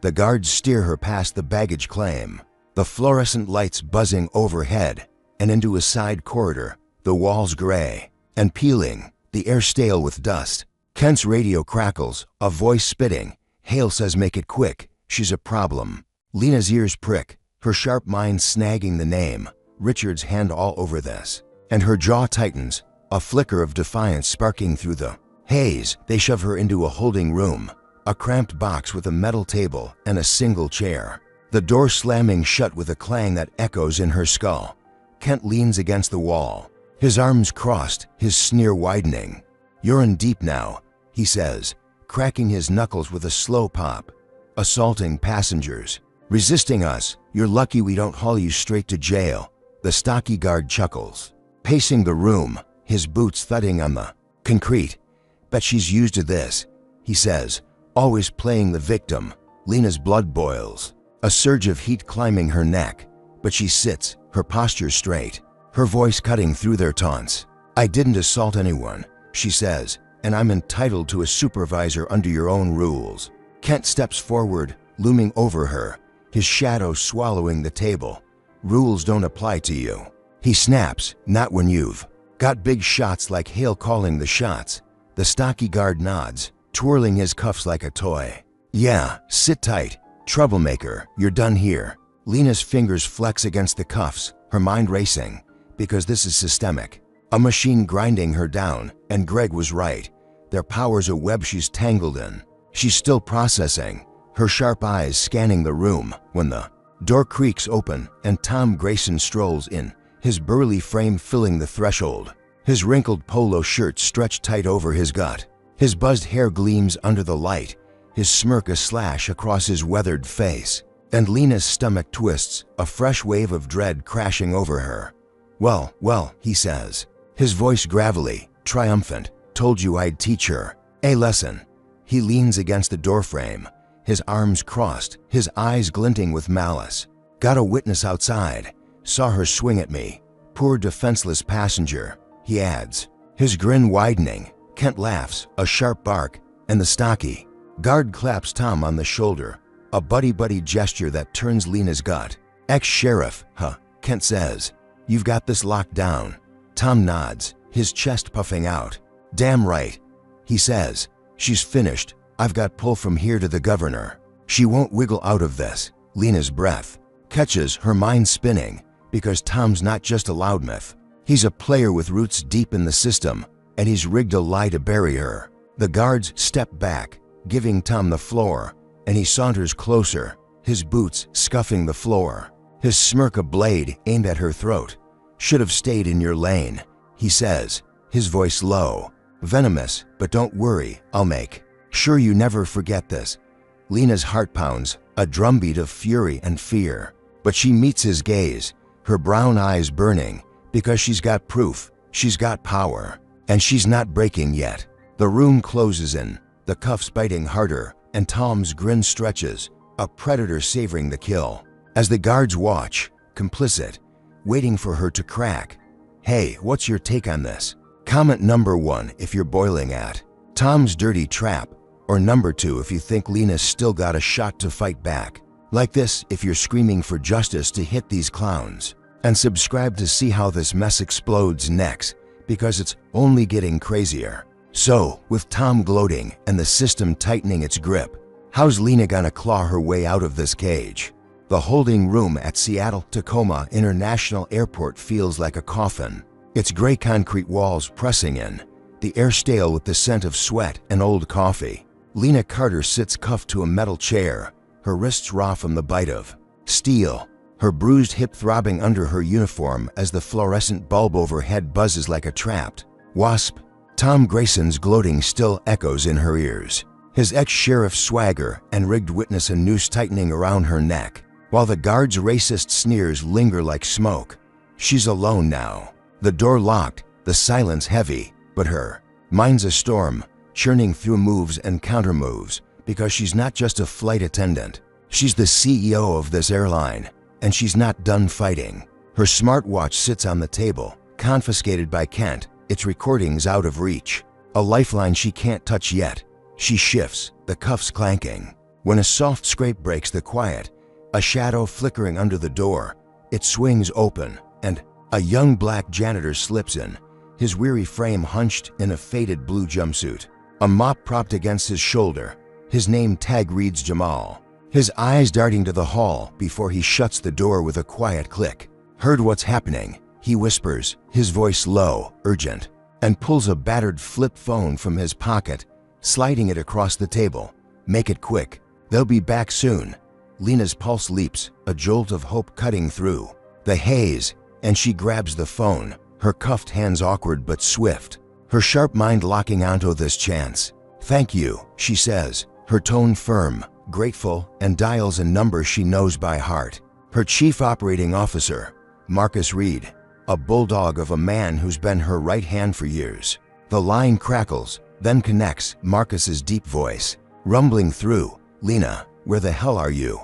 Speaker 1: The guards steer her past the baggage claim, the fluorescent lights buzzing overhead, and into a side corridor, the walls gray and peeling, the air stale with dust. Kent's radio crackles, a voice spitting. Hale says make it quick, she's a problem. Lena's ears prick, her sharp mind snagging the name, Richard's hand all over this. And her jaw tightens, a flicker of defiance sparking through the haze. They shove her into a holding room, a cramped box with a metal table and a single chair, the door slamming shut with a clang that echoes in her skull. Kent leans against the wall, his arms crossed, his sneer widening. "You're in deep now," he says, cracking his knuckles with a slow pop. "Assaulting passengers, resisting us. You're lucky we don't haul you straight to jail." The stocky guard chuckles, pacing the room, his boots thudding on the concrete. "Bet she's used to this," he says, always playing the victim. Lena's blood boils, a surge of heat climbing her neck, but she sits, her posture straight, her voice cutting through their taunts. "I didn't assault anyone," she says, "and I'm entitled to a supervisor under your own rules." Kent steps forward, looming over her, his shadow swallowing the table. "Rules don't apply to you," he snaps, "not when you've got big shots like Hale calling the shots." The stocky guard nods, twirling his cuffs like a toy. "Yeah, sit tight, troublemaker, you're done here." Lena's fingers flex against the cuffs, her mind racing, because this is systemic. A machine grinding her down, and Greg was right. Their power's a web she's tangled in. She's still processing, her sharp eyes scanning the room, when the door creaks open and Tom Grayson strolls in, his burly frame filling the threshold. His wrinkled polo shirt stretched tight over his gut. His buzzed hair gleams under the light, his smirk a slash across his weathered face. And Lena's stomach twists, a fresh wave of dread crashing over her. Well, he says, his voice gravelly, triumphant. Told you I'd teach her a lesson. He leans against the doorframe, his arms crossed, his eyes glinting with malice. Got a witness outside. Saw her swing at me. Poor defenseless passenger, he adds, his grin widening. Kent laughs, a sharp bark, and the stocky guard claps Tom on the shoulder, a buddy-buddy gesture that turns Lena's gut. Ex-sheriff, huh, Kent says. You've got this locked down. Tom nods, his chest puffing out. Damn right, he says. She's finished. I've got pull from here to the governor. She won't wiggle out of this. Lena's breath catches, her mind spinning, because Tom's not just a loudmouth. He's a player with roots deep in the system, and he's rigged a lie to bury her. The guards step back, giving Tom the floor, and he saunters closer, his boots scuffing the floor, his smirk a blade aimed at her throat. Should have stayed in your lane, he says, his voice low, venomous, but don't worry, I'll make sure you never forget this. Lena's heart pounds, a drumbeat of fury and fear, but she meets his gaze, her brown eyes burning, because she's got proof, she's got power, and she's not breaking yet. The room closes in, the cuffs biting harder, and Tom's grin stretches, a predator savoring the kill. As the guards watch, complicit, waiting for her to crack. Hey, what's your take on this? Comment number 1 if you're boiling at Tom's dirty trap, or number 2 if you think Lena's still got a shot to fight back. Like this if you're screaming for justice to hit these clowns. And subscribe to see how this mess explodes next, because it's only getting crazier. So, with Tom gloating and the system tightening its grip, how's Lena gonna claw her way out of this cage? The holding room at Seattle-Tacoma International Airport feels like a coffin, its gray concrete walls pressing in, the air stale with the scent of sweat and old coffee. Lena Carter sits cuffed to a metal chair, her wrists raw from the bite of steel, her bruised hip throbbing under her uniform as the fluorescent bulb overhead buzzes like a trapped wasp. Tom Grayson's gloating still echoes in her ears, his ex-sheriff swagger and rigged witness a noose tightening around her neck, while the guards' racist sneers linger like smoke. She's alone now, the door locked, the silence heavy, but her mind's a storm, churning through moves and countermoves, because she's not just a flight attendant. She's the CEO of this airline, and she's not done fighting. Her smartwatch sits on the table, confiscated by Kent, its recordings out of reach. A lifeline she can't touch yet. She shifts, the cuffs clanking. When a soft scrape breaks the quiet, a shadow flickering under the door, it swings open, and a young black janitor slips in, his weary frame hunched in a faded blue jumpsuit, a mop propped against his shoulder. His name tag reads Jamal, his eyes darting to the hall before he shuts the door with a quiet click. Heard what's happening, he whispers, his voice low, urgent, and pulls a battered flip phone from his pocket, sliding it across the table. Make it quick. They'll be back soon. Lena's pulse leaps, a jolt of hope cutting through the haze, and she grabs the phone, her cuffed hands awkward but swift, her sharp mind locking onto this chance. Thank you, she says, her tone firm, grateful, and dials a number she knows by heart. Her chief operating officer, Marcus Reed, a bulldog of a man who's been her right hand for years. The line crackles, then connects, Marcus's deep voice, rumbling through. Lena, where the hell are you?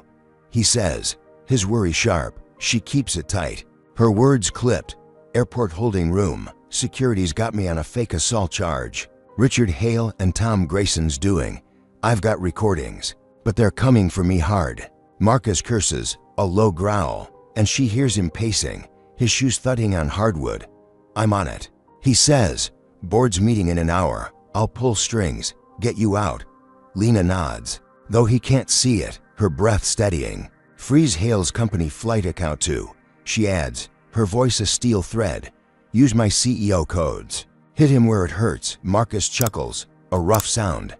Speaker 1: He says, his worry sharp. She keeps it tight, her words clipped. Airport holding room, security's got me on a fake assault charge. Richard Hale and Tom Grayson's doing. I've got recordings, but they're coming for me hard. Marcus curses, a low growl, and she hears him pacing, his shoes thudding on hardwood. I'm on it, he says. Board's meeting in an hour. I'll pull strings, get you out. Lena nods, though he can't see it, her breath steadying. Freeze Hale's company flight account too, she adds, her voice a steel thread. Use my CEO codes. Hit him where it hurts. Marcus chuckles. A rough sound.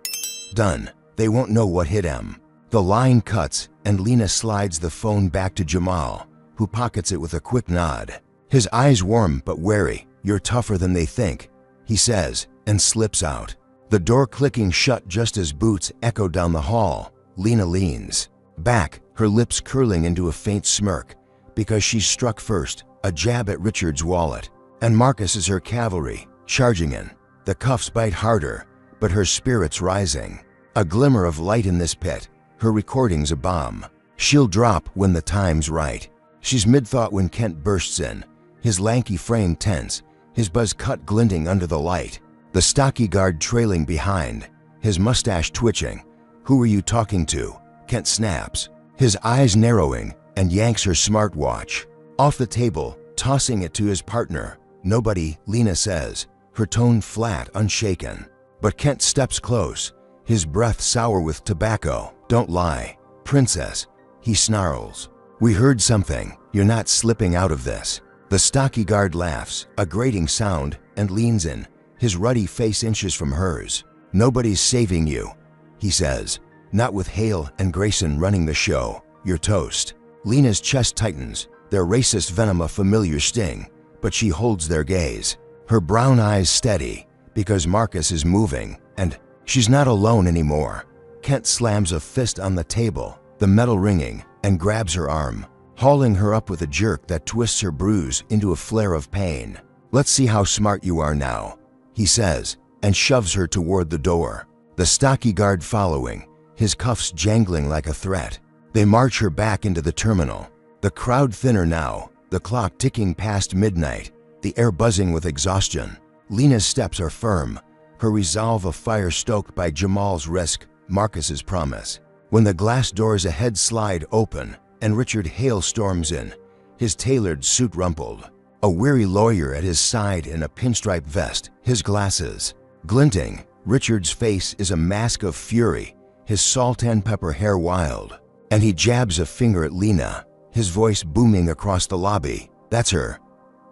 Speaker 1: Done. They won't know what hit him. The line cuts and Lena slides the phone back to Jamal, who pockets it with a quick nod. His eyes warm but wary. You're tougher than they think, he says, and slips out. The door clicking shut just as boots echo down the hall. Lena leans back, her lips curling into a faint smirk, because she's struck first, a jab at Richard's wallet. And Marcus is her cavalry, charging in. The cuffs bite harder, but her spirit's rising. A glimmer of light in this pit. Her recording's a bomb. She'll drop when the time's right. She's mid-thought when Kent bursts in, his lanky frame tense, his buzz cut glinting under the light. The stocky guard trailing behind, his mustache twitching. Who are you talking to? Kent snaps, his eyes narrowing, and yanks her smartwatch off the table, tossing it to his partner. Nobody, Lena says, her tone flat, unshaken. But Kent steps close, his breath sour with tobacco. Don't lie, princess, he snarls. We heard something. You're not slipping out of this. The stocky guard laughs, a grating sound, and leans in, his ruddy face inches from hers. Nobody's saving you, he says. Not with Hale and Grayson running the show. You're toast. Lena's chest tightens, their racist venom a familiar sting, but she holds their gaze. Her brown eyes steady, because Marcus is moving, and she's not alone anymore. Kent slams a fist on the table, the metal ringing, and grabs her arm, hauling her up with a jerk that twists her bruise into a flare of pain. Let's see how smart you are now, he says, and shoves her toward the door. The stocky guard following, his cuffs jangling like a threat. They march her back into the terminal. The crowd thinner now, the clock ticking past midnight, the air buzzing with exhaustion. Lena's steps are firm, her resolve a fire stoked by Jamal's risk, Marcus's promise. When the glass doors ahead slide open and Richard Hale storms in, his tailored suit rumpled, a weary lawyer at his side in a pinstripe vest, his glasses glinting. Richard's face is a mask of fury, his salt and pepper hair wild, and he jabs a finger at Lena, his voice booming across the lobby. That's her,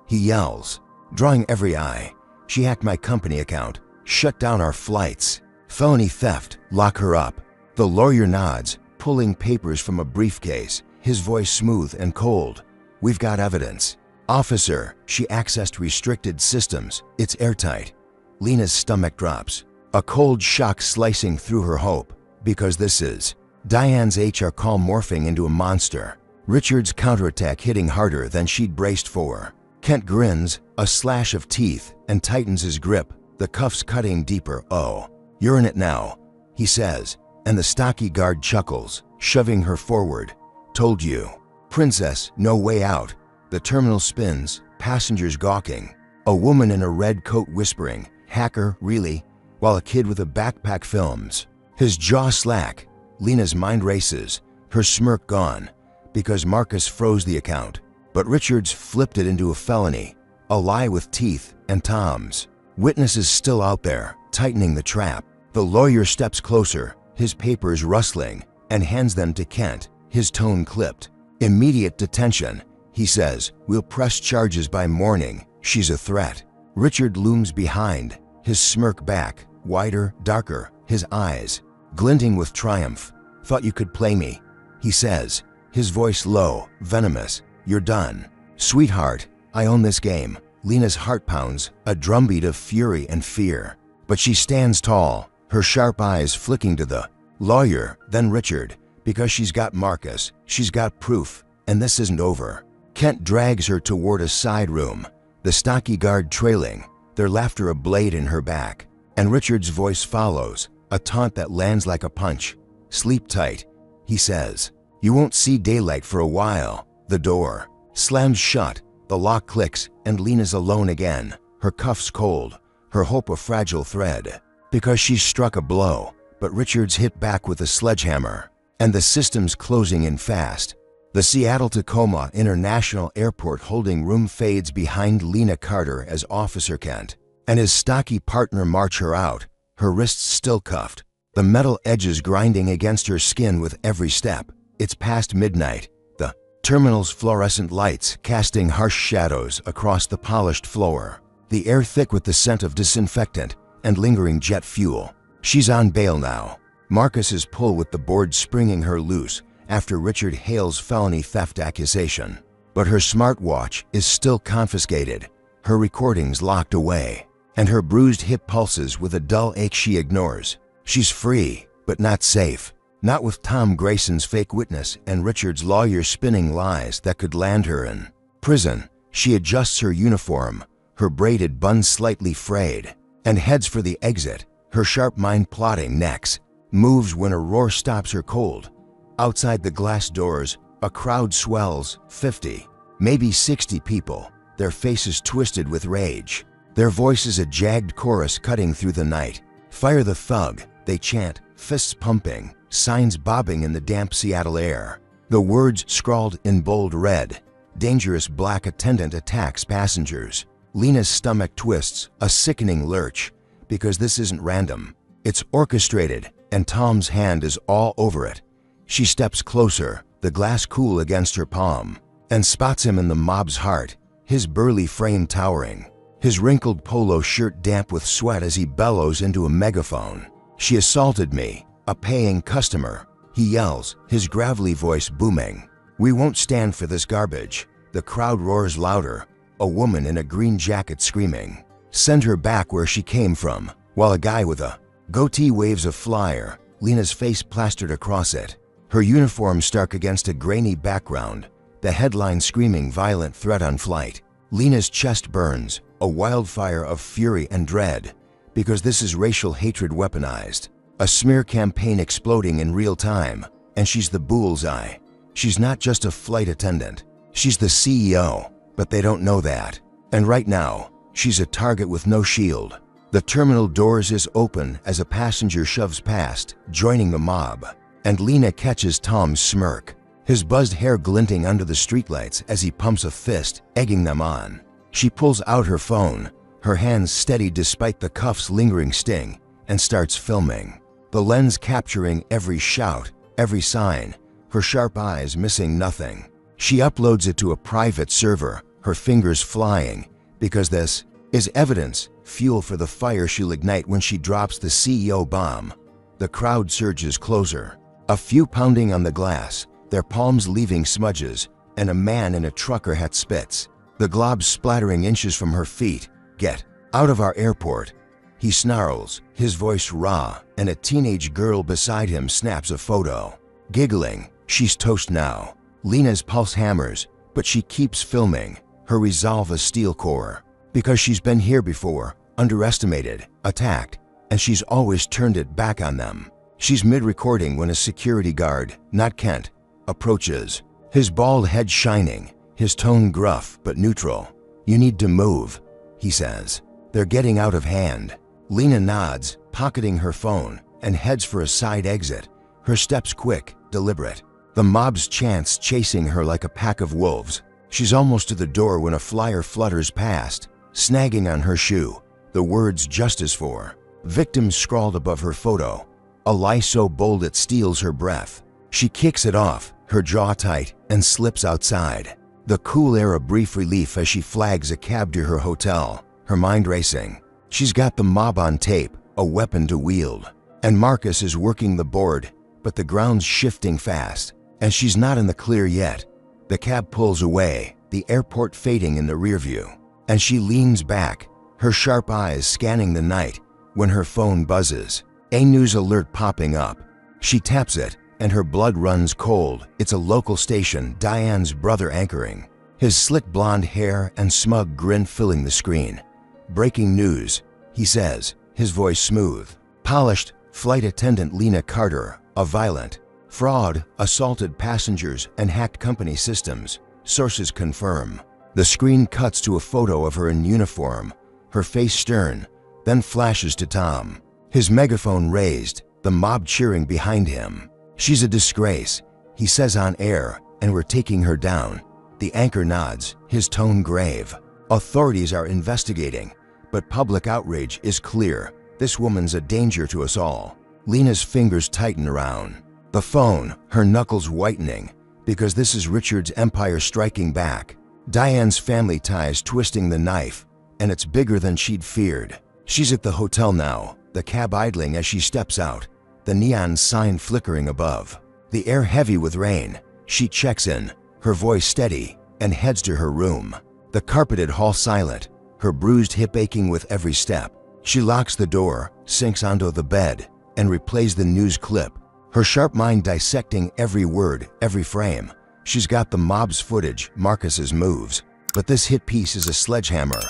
Speaker 1: he yells, drawing every eye. She hacked my company account, shut down our flights. Felony theft, lock her up. The lawyer nods, pulling papers from a briefcase, his voice smooth and cold. We've got evidence. Officer, she accessed restricted systems. It's airtight. Lena's stomach drops, a cold shock slicing through her hope, because this is Diane's HR call morphing into a monster. Richard's counterattack hitting harder than she'd braced for. Kent grins, a slash of teeth, and tightens his grip, the cuffs cutting deeper. Oh, you're in it now, he says, and the stocky guard chuckles, shoving her forward. Told you. Princess, no way out. The terminal spins, passengers gawking. A woman in a red coat whispering, hacker, really? While a kid with a backpack films. His jaw slack. Lena's mind races, her smirk gone, because Marcus froze the account. But Richards flipped it into a felony, a lie with teeth and toms. Witnesses still out there, tightening the trap. The lawyer steps closer, his papers rustling, and hands them to Kent, his tone clipped. Immediate detention, he says. We'll press charges by morning. She's a threat. Richard looms behind, his smirk back, wider, darker, his eyes glinting with triumph. Thought you could play me, he says, his voice low, venomous. You're done. Sweetheart, I own this game. Lena's heart pounds, a drumbeat of fury and fear. But she stands tall, her sharp eyes flicking to the lawyer, then Richard, because she's got Marcus, she's got proof, and this isn't over. Kent drags her toward a side room, the stocky guard trailing, their laughter a blade in her back. And Richard's voice follows, a taunt that lands like a punch. Sleep tight, he says. You won't see daylight for a while. The door slams shut, the lock clicks, and Lena's alone again, her cuffs cold, her hope a fragile thread. Because she's struck a blow, but Richards hit back with a sledgehammer, and the system's closing in fast. The Seattle-Tacoma International Airport holding room fades behind Lena Carter as Officer Kent and his stocky partner march her out, her wrists still cuffed, the metal edges grinding against her skin with every step. It's past midnight. The Terminal's fluorescent lights casting harsh shadows across the polished floor. The air thick with the scent of disinfectant and lingering jet fuel. She's on bail now. Marcus's pull with the board springing her loose after Richard Hale's felony theft accusation. But her smartwatch is still confiscated, her recordings locked away, and her bruised hip pulses with a dull ache she ignores. She's free, but not safe. Not with Tom Grayson's fake witness and Richard's lawyer spinning lies that could land her in prison. She adjusts her uniform, her braided bun slightly frayed, and heads for the exit, her sharp mind plotting next. Moves when a roar stops her cold. Outside the glass doors, a crowd swells, 50, maybe 60 people, their faces twisted with rage. Their voices a jagged chorus cutting through the night. Fire the thug, they chant, fists pumping, signs bobbing in the damp Seattle air. The words scrawled in bold red. Dangerous black attendant attacks passengers. Lena's stomach twists, a sickening lurch, because this isn't random. It's orchestrated, and Tom's hand is all over it. She steps closer, the glass cool against her palm, and spots him in the mob's heart, his burly frame towering, his wrinkled polo shirt damp with sweat as he bellows into a megaphone. "She assaulted me, a paying customer," he yells, his gravelly voice booming. "We won't stand for this garbage." The crowd roars louder, a woman in a green jacket screaming, "Send her back where she came from," while a guy with a goatee waves a flyer, Lena's face plastered across it. Her uniform stark against a grainy background, the headline screaming violent threat on flight. Lena's chest burns, a wildfire of fury and dread, because this is racial hatred weaponized. A smear campaign exploding in real time, and she's the bullseye. She's not just a flight attendant. She's the CEO, but they don't know that. And right now, she's a target with no shield. The terminal doors is open as a passenger shoves past, joining the mob. And Lena catches Tom's smirk, his buzzed hair glinting under the streetlights as he pumps a fist, egging them on. She pulls out her phone, her hands steady despite the cuff's lingering sting, and starts filming. The lens capturing every shout, every sign, her sharp eyes missing nothing. She uploads it to a private server, her fingers flying, because this is evidence, fuel for the fire she'll ignite when she drops the CEO bomb. The crowd surges closer. A few pounding on the glass, their palms leaving smudges, and a man in a trucker hat spits, the glob splattering inches from her feet. "Get out of our airport," he snarls, his voice raw, and a teenage girl beside him snaps a photo. Giggling, she's toast now. Lena's pulse hammers, but she keeps filming, her resolve a steel core. Because she's been here before, underestimated, attacked, and she's always turned it back on them. She's mid-recording when a security guard, not Kent, approaches, his bald head shining, his tone gruff but neutral. "You need to move," he says. "They're getting out of hand." Lena nods, pocketing her phone, and heads for a side exit, her steps quick, deliberate. The mob's chants chasing her like a pack of wolves. She's almost to the door when a flyer flutters past, snagging on her shoe, the words "Justice for Victims" scrawled above her photo. A lie so bold it steals her breath. She kicks it off, her jaw tight, and slips outside. The cool air a brief relief as she flags a cab to her hotel, her mind racing. She's got the mob on tape, a weapon to wield. And Marcus is working the board, but the ground's shifting fast, and she's not in the clear yet. The cab pulls away, the airport fading in the rearview, and she leans back, her sharp eyes scanning the night, when her phone buzzes. A news alert popping up. She taps it, and her blood runs cold. It's a local station, Diane's brother anchoring, his slick blonde hair and smug grin filling the screen. "Breaking news," he says, his voice smooth. "Polished flight attendant Lena Carter, a violent fraud, assaulted passengers and hacked company systems. Sources confirm." The screen cuts to a photo of her in uniform, her face stern, then flashes to Tom, his megaphone raised, the mob cheering behind him. "She's a disgrace," he says on air, "and we're taking her down." The anchor nods, his tone grave. "Authorities are investigating, but public outrage is clear. This woman's a danger to us all." Lena's fingers tighten around the phone, her knuckles whitening, because this is Richard's empire striking back. Diane's family ties twisting the knife, and it's bigger than she'd feared. She's at the hotel now, the cab idling as she steps out, the neon sign flickering above. The air heavy with rain. She checks in, her voice steady, and heads to her room. The carpeted hall silent, her bruised hip aching with every step. She locks the door, sinks onto the bed, and replays the news clip, her sharp mind dissecting every word, every frame. She's got the mob's footage, Marcus's moves, but this hit piece is a sledgehammer,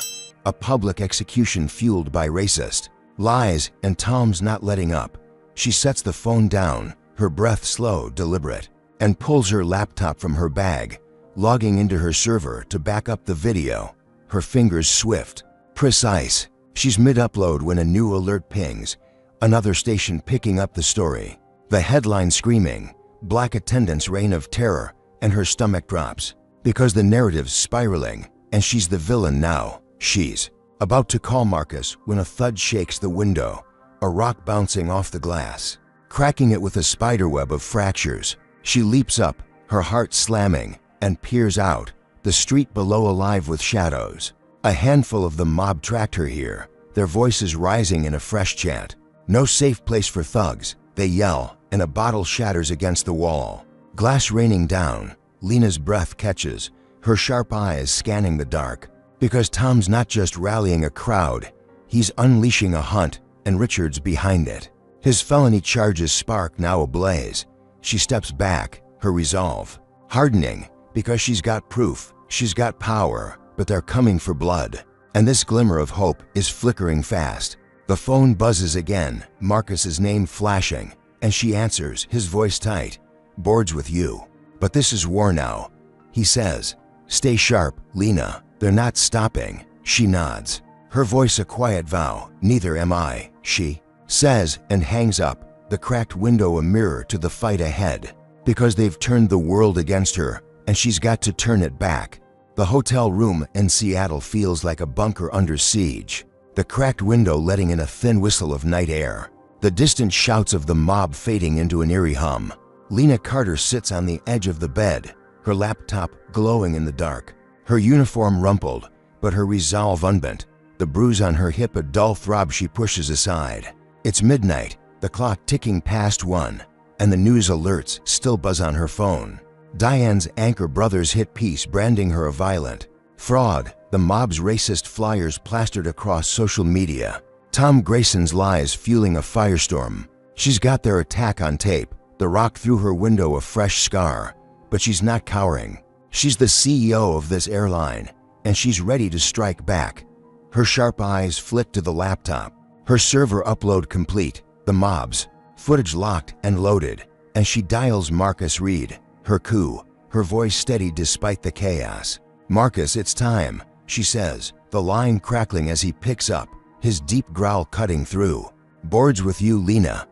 Speaker 1: a public execution fueled by racist lies, and Tom's not letting up. She sets the phone down, her breath slow, deliberate, and pulls her laptop from her bag, logging into her server to back up the video, her fingers swift, precise. She's mid-upload when a new alert pings, another station picking up the story. The headline screaming, Black Attendant's reign of terror, and her stomach drops, because the narrative's spiraling, and she's the villain now. She's about to call Marcus when a thud shakes the window, a rock bouncing off the glass, cracking it with a spiderweb of fractures. She leaps up, her heart slamming, and peers out, the street below alive with shadows. A handful of the mob tracked her here, their voices rising in a fresh chant. No safe place for thugs, they yell, and a bottle shatters against the wall. Glass raining down, Lena's breath catches, her sharp eyes scanning the dark. Because Tom's not just rallying a crowd, he's unleashing a hunt, and Richard's behind it. His felony charges spark now ablaze. She steps back, her resolve hardening, because she's got proof, she's got power, but they're coming for blood. And this glimmer of hope is flickering fast. The phone buzzes again, Marcus's name flashing, and she answers, his voice tight. Boards with you. But this is war now. He says, stay sharp, Lena. They're not stopping. She nods, her voice a quiet vow. Neither am I, she says, and hangs up, the cracked window a mirror to the fight ahead. Because they've turned the world against her, and she's got to turn it back. The hotel room in Seattle feels like a bunker under siege, the cracked window letting in a thin whistle of night air, the distant shouts of the mob fading into an eerie hum. Lena Carter sits on the edge of the bed, her laptop glowing in the dark. Her uniform rumpled, but her resolve unbent, the bruise on her hip a dull throb she pushes aside. It's midnight, the clock ticking past 1, and the news alerts still buzz on her phone. Diane's Anchor Brothers hit piece branding her a violent fraud, the mob's racist flyers plastered across social media. Tom Grayson's lies fueling a firestorm. She's got their attack on tape, the rock through her window a fresh scar, but she's not cowering. She's the CEO of this airline, and she's ready to strike back. Her sharp eyes flick to the laptop, her server upload complete, the mob's footage locked and loaded, and she dials Marcus Reed, her coup, her voice steady despite the chaos. Marcus, it's time, she says, the line crackling as he picks up, his deep growl cutting through. Boards with you, Lena,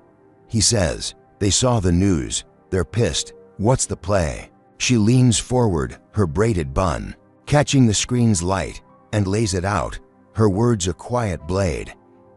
Speaker 1: he says. They saw the news, they're pissed. What's the play? She leans forward, her braided bun catching the screen's light, and lays it out, her words a quiet blade.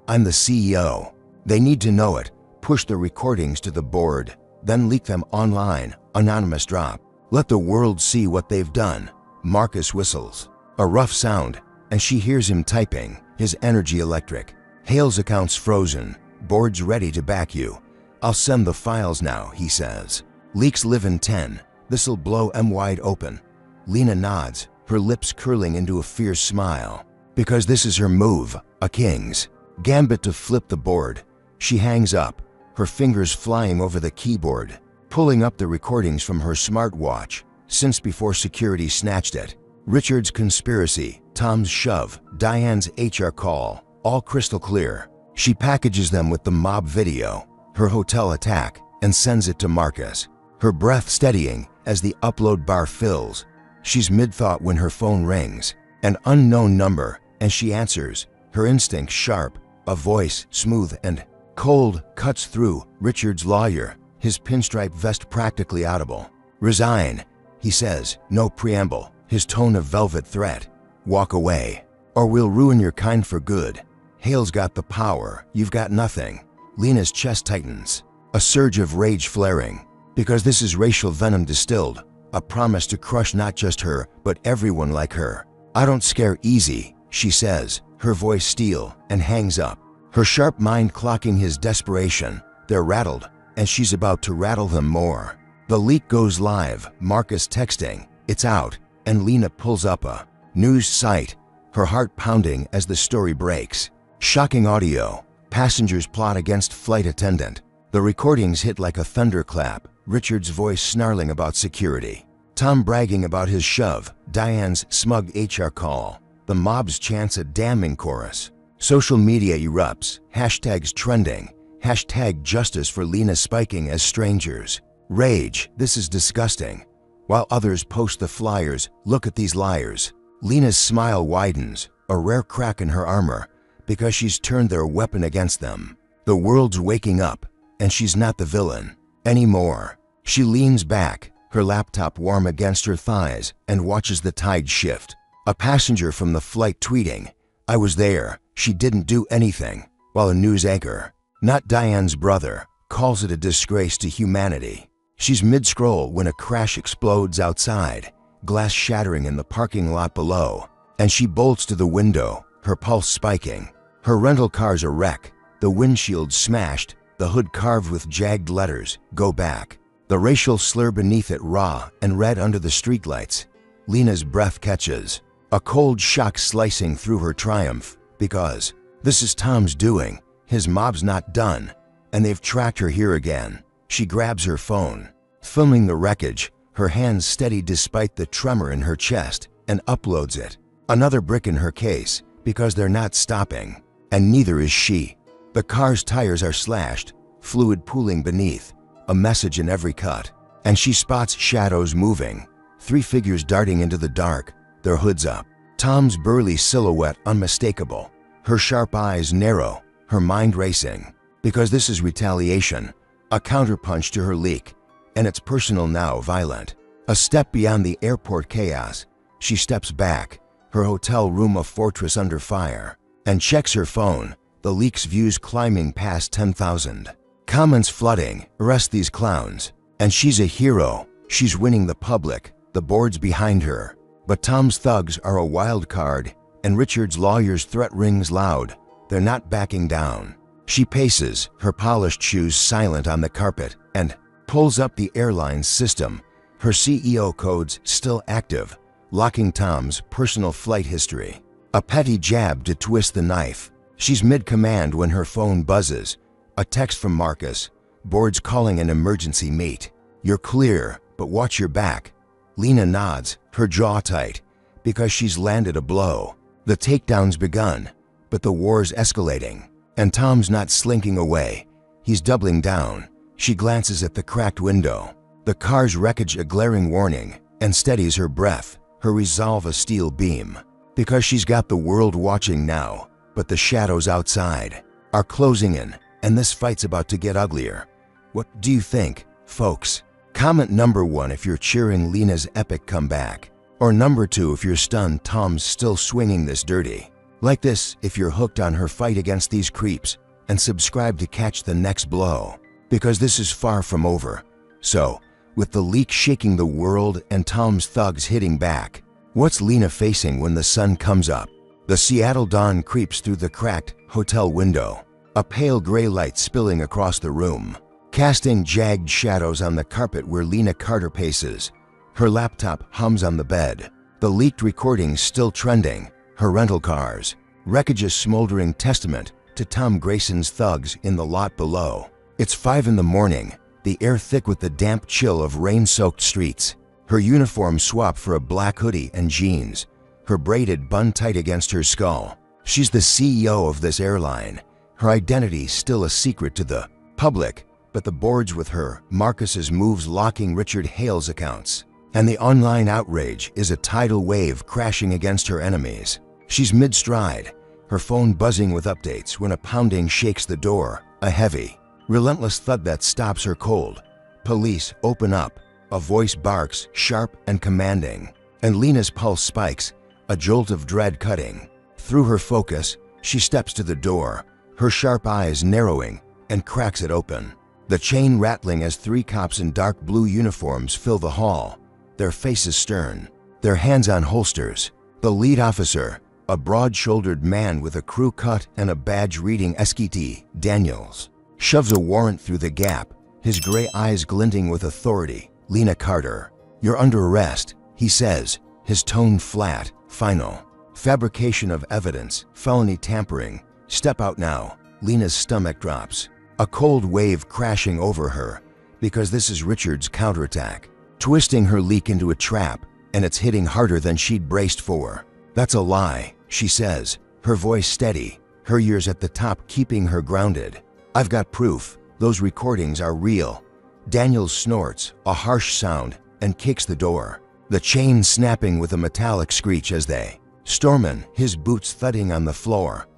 Speaker 1: I'm the CEO. They need to know it. Push the recordings to the board, then leak them online, anonymous drop. Let the world see what they've done. Marcus whistles, a rough sound, and she hears him typing, his energy electric. Hale's account's frozen, board's ready to back you. I'll send the files now, he says. Leaks live in 10. This'll blow 'em wide open. Lena nods, her lips curling into a fierce smile. Because this is her move, a king's gambit to flip the board. She hangs up, her fingers flying over the keyboard, pulling up the recordings from her smartwatch, since before security snatched it. Richard's conspiracy, Tom's shove, Diane's HR call, all crystal clear. She packages them with the mob video, her hotel attack, and sends it to Marcus, her breath steadying as the upload bar fills. She's mid-thought when her phone rings, an unknown number, and she answers, her instinct sharp, a voice smooth and cold cuts through. Richard's lawyer, his pinstripe vest practically audible. Resign, he says, no preamble, his tone of velvet threat. Walk away, or we'll ruin your kind for good. Hale's got the power, you've got nothing. Lena's chest tightens, a surge of rage flaring. Because this is racial venom distilled, a promise to crush not just her, but everyone like her. "I don't scare easy," she says, her voice steel, and hangs up. Her sharp mind clocking his desperation. They're rattled, and she's about to rattle them more. The leak goes live, Marcus texting, "It's out," and Lena pulls up a news site, her heart pounding as the story breaks. Shocking audio. Passengers plot against flight attendant. The recordings hit like a thunderclap, Richard's voice snarling about security. Tom bragging about his shove, Diane's smug HR call. The mobs chants a damning chorus. Social media erupts, hashtags trending, hashtag justice for Lena spiking as strangers. Rage, "This is disgusting." While others post the flyers, "Look at these liars." Lena's smile widens, a rare crack in her armor, because she's turned their weapon against them. The world's waking up, and she's not the villain anymore. She leans back, her laptop warm against her thighs, and watches the tide shift. A passenger from the flight tweeting, "I was there, she didn't do anything," while a news anchor, not Diane's brother, calls it a disgrace to humanity. She's mid-scroll when a crash explodes outside, glass shattering in the parking lot below, and she bolts to the window, her pulse spiking. Her rental car's a wreck, the windshield smashed, the hood carved with jagged letters, "Go back." The racial slur beneath it raw and red under the streetlights. Lena's breath catches, a cold shock slicing through her triumph, because this is Tom's doing, his mob's not done, and they've tracked her here again. She grabs her phone, filming the wreckage, her hands steady despite the tremor in her chest, and uploads it. Another brick in her case, because they're not stopping, and neither is she. The car's tires are slashed, fluid pooling beneath, a message in every cut, and she spots shadows moving, 3 figures darting into the dark, their hoods up. Tom's burly silhouette unmistakable, her sharp eyes narrow, her mind racing, because this is retaliation, a counterpunch to her leak, and it's personal now, violent. A step beyond the airport chaos, she steps back, her hotel room a fortress under fire, and checks her phone, the leak's views climbing past 10,000. Comments flooding, "Arrest these clowns." And she's a hero, she's winning the public, the board's behind her. But Tom's thugs are a wild card, and Richard's lawyer's threat rings loud. They're not backing down. She paces, her polished shoes silent on the carpet, and pulls up the airline system, her CEO codes still active, locking Tom's personal flight history. A petty jab to twist the knife. She's mid-command when her phone buzzes. A text from Marcus, "Board's calling an emergency meet. You're clear, but watch your back." Lena nods, her jaw tight, because she's landed a blow. The takedown's begun, but the war's escalating, and Tom's not slinking away. He's doubling down. She glances at the cracked window, the car's wreckage a glaring warning, and steadies her breath, her resolve a steel beam. Because she's got the world watching now, but the shadows outside are closing in, and this fight's about to get uglier. What do you think, folks? Comment number 1 if you're cheering Lena's epic comeback, or number 2 if you're stunned Tom's still swinging this dirty. Like this if you're hooked on her fight against these creeps, and subscribe to catch the next blow, because this is far from over. So, with the leak shaking the world and Tom's thugs hitting back, what's Lena facing when the sun comes up? The Seattle dawn creeps through the cracked hotel window, a pale gray light spilling across the room, casting jagged shadows on the carpet where Lena Carter paces. Her laptop hums on the bed, the leaked recordings still trending, her rental cars, wreckage a smoldering testament to Tom Grayson's thugs in the lot below. It's 5 in the morning, the air thick with the damp chill of rain-soaked streets. Her uniform swapped for a black hoodie and jeans, her braided bun tight against her skull. She's the CEO of this airline, her identity still a secret to the public, but the board's with her. Marcus's moves locking Richard Hale's accounts, and the online outrage is a tidal wave crashing against her enemies. She's mid-stride, her phone buzzing with updates when a pounding shakes the door, a heavy, relentless thud that stops her cold. Police open up, a voice barks, sharp and commanding, and Lena's pulse spikes, a jolt of dread cutting through her focus. She steps to the door, her sharp eyes narrowing, and cracks it open. The chain rattling as 3 cops in dark blue uniforms fill the hall. their faces stern, their hands on holsters. The lead officer, a broad-shouldered man with a crew cut and a badge reading SKT, Daniels, shoves a warrant through the gap, his gray eyes glinting with authority. Lena Carter, you're under arrest, he says, his tone flat, final. Fabrication of evidence, felony tampering. Step out now. Lena's stomach drops, a cold wave crashing over her, because this is Richard's counterattack, twisting her leak into a trap, and it's hitting harder than she'd braced for. That's a lie, she says, her voice steady, her ears at the top keeping her grounded. I've got proof. Those recordings are real. Daniels snorts, a harsh sound, and kicks the door, the chain snapping with a metallic screech as they storm, his boots thudding on the floor.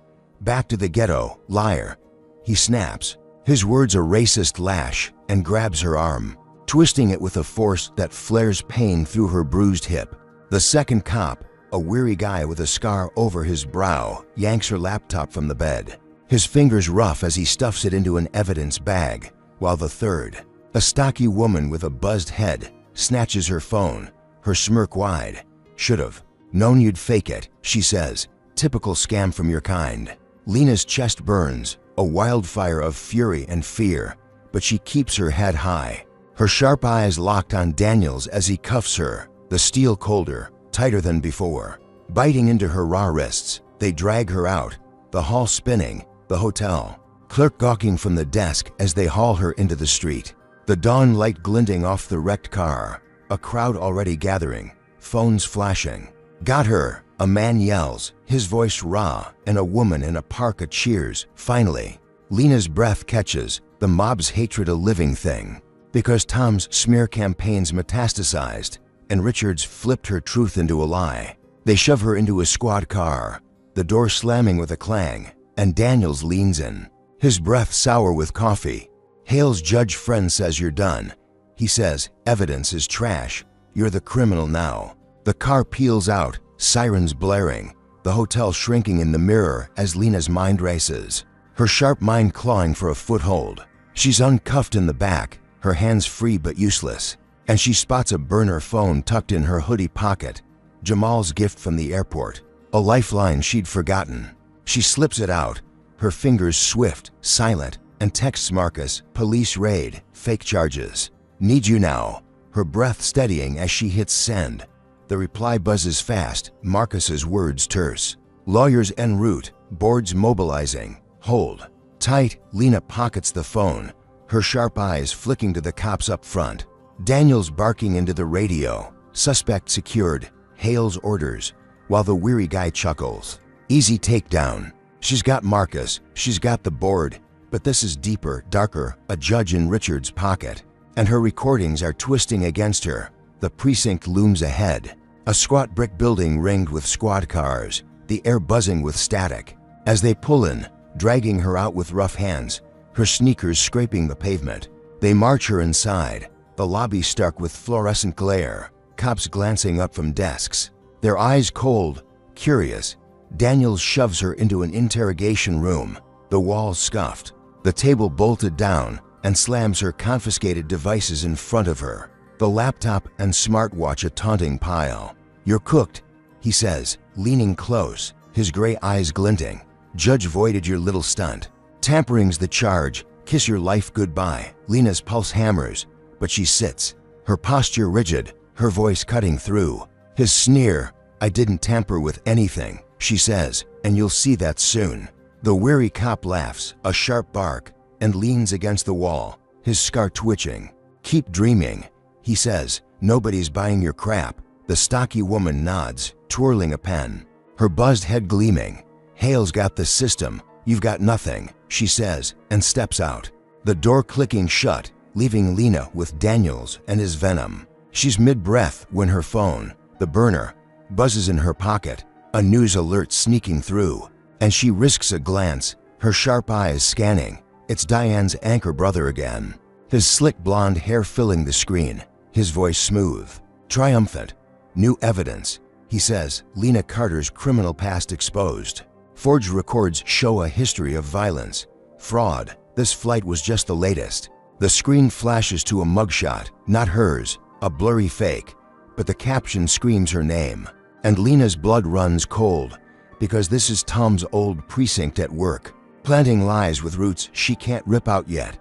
Speaker 1: Back to the ghetto, liar, he snaps, his words a racist lash, and grabs her arm, twisting it with a force that flares pain through her bruised hip. The second cop, a weary guy with a scar over his brow, yanks her laptop from the bed, his fingers rough as he stuffs it into an evidence bag, while the third, a stocky woman with a buzzed head, snatches her phone, her smirk wide. Should've known you'd fake it, she says, typical scam from your kind. Lena's chest burns, a wildfire of fury and fear, but she keeps her head high, her sharp eyes locked on Daniels as he cuffs her, the steel colder, tighter than before. Biting into her raw wrists, they drag her out, the hall spinning, the hotel clerk gawking from the desk as they haul her into the street. The dawn light glinting off the wrecked car, a crowd already gathering, phones flashing. Got her, a man yells, his voice raw, and a woman in a parka cheers. Finally, Lena's breath catches, the mob's hatred a living thing, because Tom's smear campaigns metastasized, and Richards flipped her truth into a lie. They shove her into a squad car, the door slamming with a clang, and Daniels leans in, his breath sour with coffee. Hale's judge friend says you're done. He says, evidence is trash. You're the criminal now. The car peels out, sirens blaring, the hotel shrinking in the mirror as Lena's mind races, her sharp mind clawing for a foothold. She's uncuffed in the back, her hands free but useless, and she spots a burner phone tucked in her hoodie pocket, Jamal's gift from the airport, a lifeline she'd forgotten. She slips it out, her fingers swift, silent, and texts Marcus, police raid, fake charges. Need you now. Her breath steadying as she hits send. The reply buzzes fast, Marcus's words terse. Lawyers en route, boards mobilizing. Hold. Tight, Lena pockets the phone, her sharp eyes flicking to the cops up front. Daniels barking into the radio, suspect secured, Hale's orders, while the weary guy chuckles. Easy takedown. She's got Marcus, she's got the board, but this is deeper, darker, a judge in Richard's pocket. And her recordings are twisting against her. The precinct looms ahead, a squat brick building ringed with squad cars, the air buzzing with static. As they pull in, dragging her out with rough hands, her sneakers scraping the pavement. They march her inside, the lobby stark with fluorescent glare, cops glancing up from desks, their eyes cold, curious. Daniels shoves her into an interrogation room, the walls scuffed, the table bolted down, and slams her confiscated devices in front of her, the laptop and smartwatch a taunting pile. You're cooked, he says, leaning close, his gray eyes glinting. Judge voided your little stunt. Tampering's the charge, kiss your life goodbye. Lena's pulse hammers, but she sits, her posture rigid, her voice cutting through. His sneer, I didn't tamper with anything, she says, and you'll see that soon. The weary cop laughs, a sharp bark, and leans against the wall, his scar twitching. Keep dreaming, he says, nobody's buying your crap. The stocky woman nods, twirling a pen, her buzzed head gleaming. Hale's got the system, you've got nothing, she says, and steps out. The door clicking shut, leaving Lena with Daniels and his venom. She's mid-breath when her phone, the burner, buzzes in her pocket, a news alert sneaking through, and she risks a glance, her sharp eyes scanning. It's Diane's anchor brother again, his slick blonde hair filling the screen, his voice smooth, triumphant. New evidence, he says, Lena Carter's criminal past exposed. Forged records show a history of violence, fraud. This flight was just the latest. The screen flashes to a mugshot, not hers, a blurry fake. but the caption screams her name. And Lena's blood runs cold, because this is Tom's old precinct at work, planting lies with roots she can't rip out yet.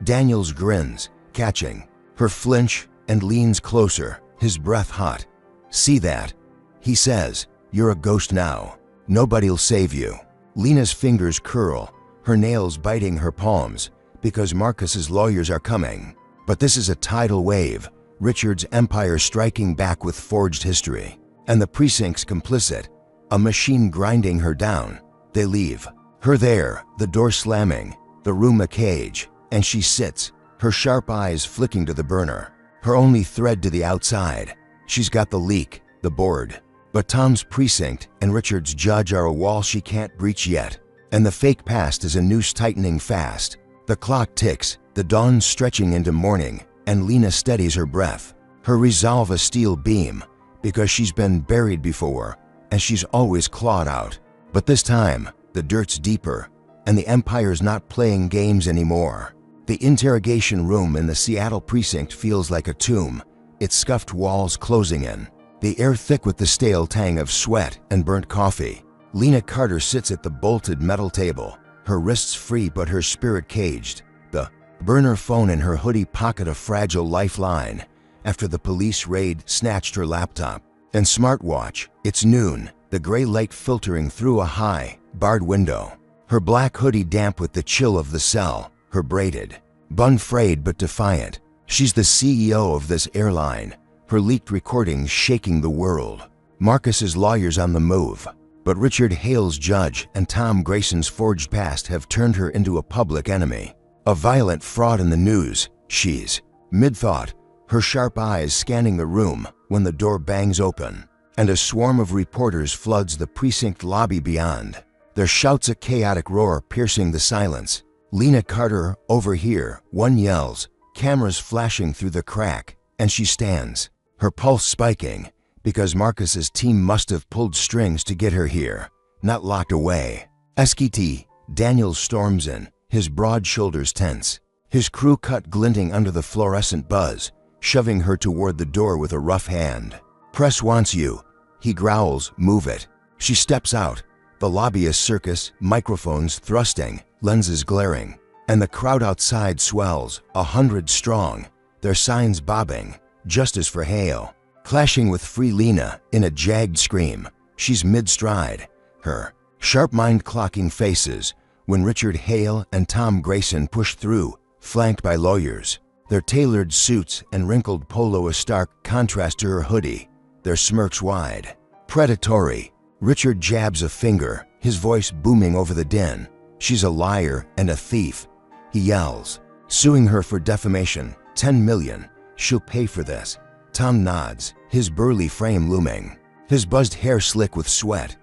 Speaker 1: Daniels grins, catching her flinch, and leans closer, his breath hot. "See that?" he says. "You're a ghost now. Nobody'll save you." Lena's fingers curl, her nails biting her palms, because Marcus's lawyers are coming. But this is a tidal wave, Richard's empire striking back with forged history. And the precinct's complicit, a machine grinding her down. They leave her there, the door slamming, the room a cage, and she sits, her sharp eyes flicking to the burner, her only thread to the outside. She's got the leak, the board. But Tom's precinct and Richard's judge are a wall she can't breach yet. And the fake past is a noose tightening fast. The clock ticks, the dawn stretching into morning, and Lena steadies her breath, her resolve a steel beam, because she's been buried before, and she's always clawed out. But this time, the dirt's deeper, and the Empire's not playing games anymore. The interrogation room in the Seattle precinct feels like a tomb, its scuffed walls closing in, the air thick with the stale tang of sweat and burnt coffee. Lena Carter sits at the bolted metal table, her wrists free but her spirit caged, the burner phone in her hoodie pocket a fragile lifeline, after the police raid snatched her laptop and smartwatch. It's noon, the gray light filtering through a high, barred window. Her black hoodie damp with the chill of the cell, her braided bun frayed but defiant. She's the CEO of this airline, her leaked recordings shaking the world. Marcus's lawyers on the move, but Richard Hale's judge and Tom Grayson's forged past have turned her into a public enemy. A violent fraud in the news. She's mid-thought, her sharp eyes scanning the room when the door bangs open, and a swarm of reporters floods the precinct lobby beyond. Their shouts a chaotic roar piercing the silence. "Lena Carter, over here," one yells, cameras flashing through the crack, and she stands, her pulse spiking, because Marcus's team must have pulled strings to get her here, not locked away. SKT, Daniels storms in, his broad shoulders tense, his crew cut glinting under the fluorescent buzz, shoving her toward the door with a rough hand. "Press wants you," he growls. "Move it." She steps out, the lobby a circus, microphones thrusting, lenses glaring, and the crowd outside swells, 100 strong, their signs bobbing, "Justice for Hale," clashing with Free Lena in a jagged scream. She's mid-stride, her sharp mind clocking faces, when Richard Hale and Tom Grayson push through, flanked by lawyers. Their tailored suits and wrinkled polo a stark contrast to her hoodie, their smirks wide. Predatory. Richard jabs a finger, his voice booming over the din. "She's a liar and a thief," he yells, suing her for defamation. 10 million. She'll pay for this. Tom nods, his burly frame looming, his buzzed hair slick with sweat.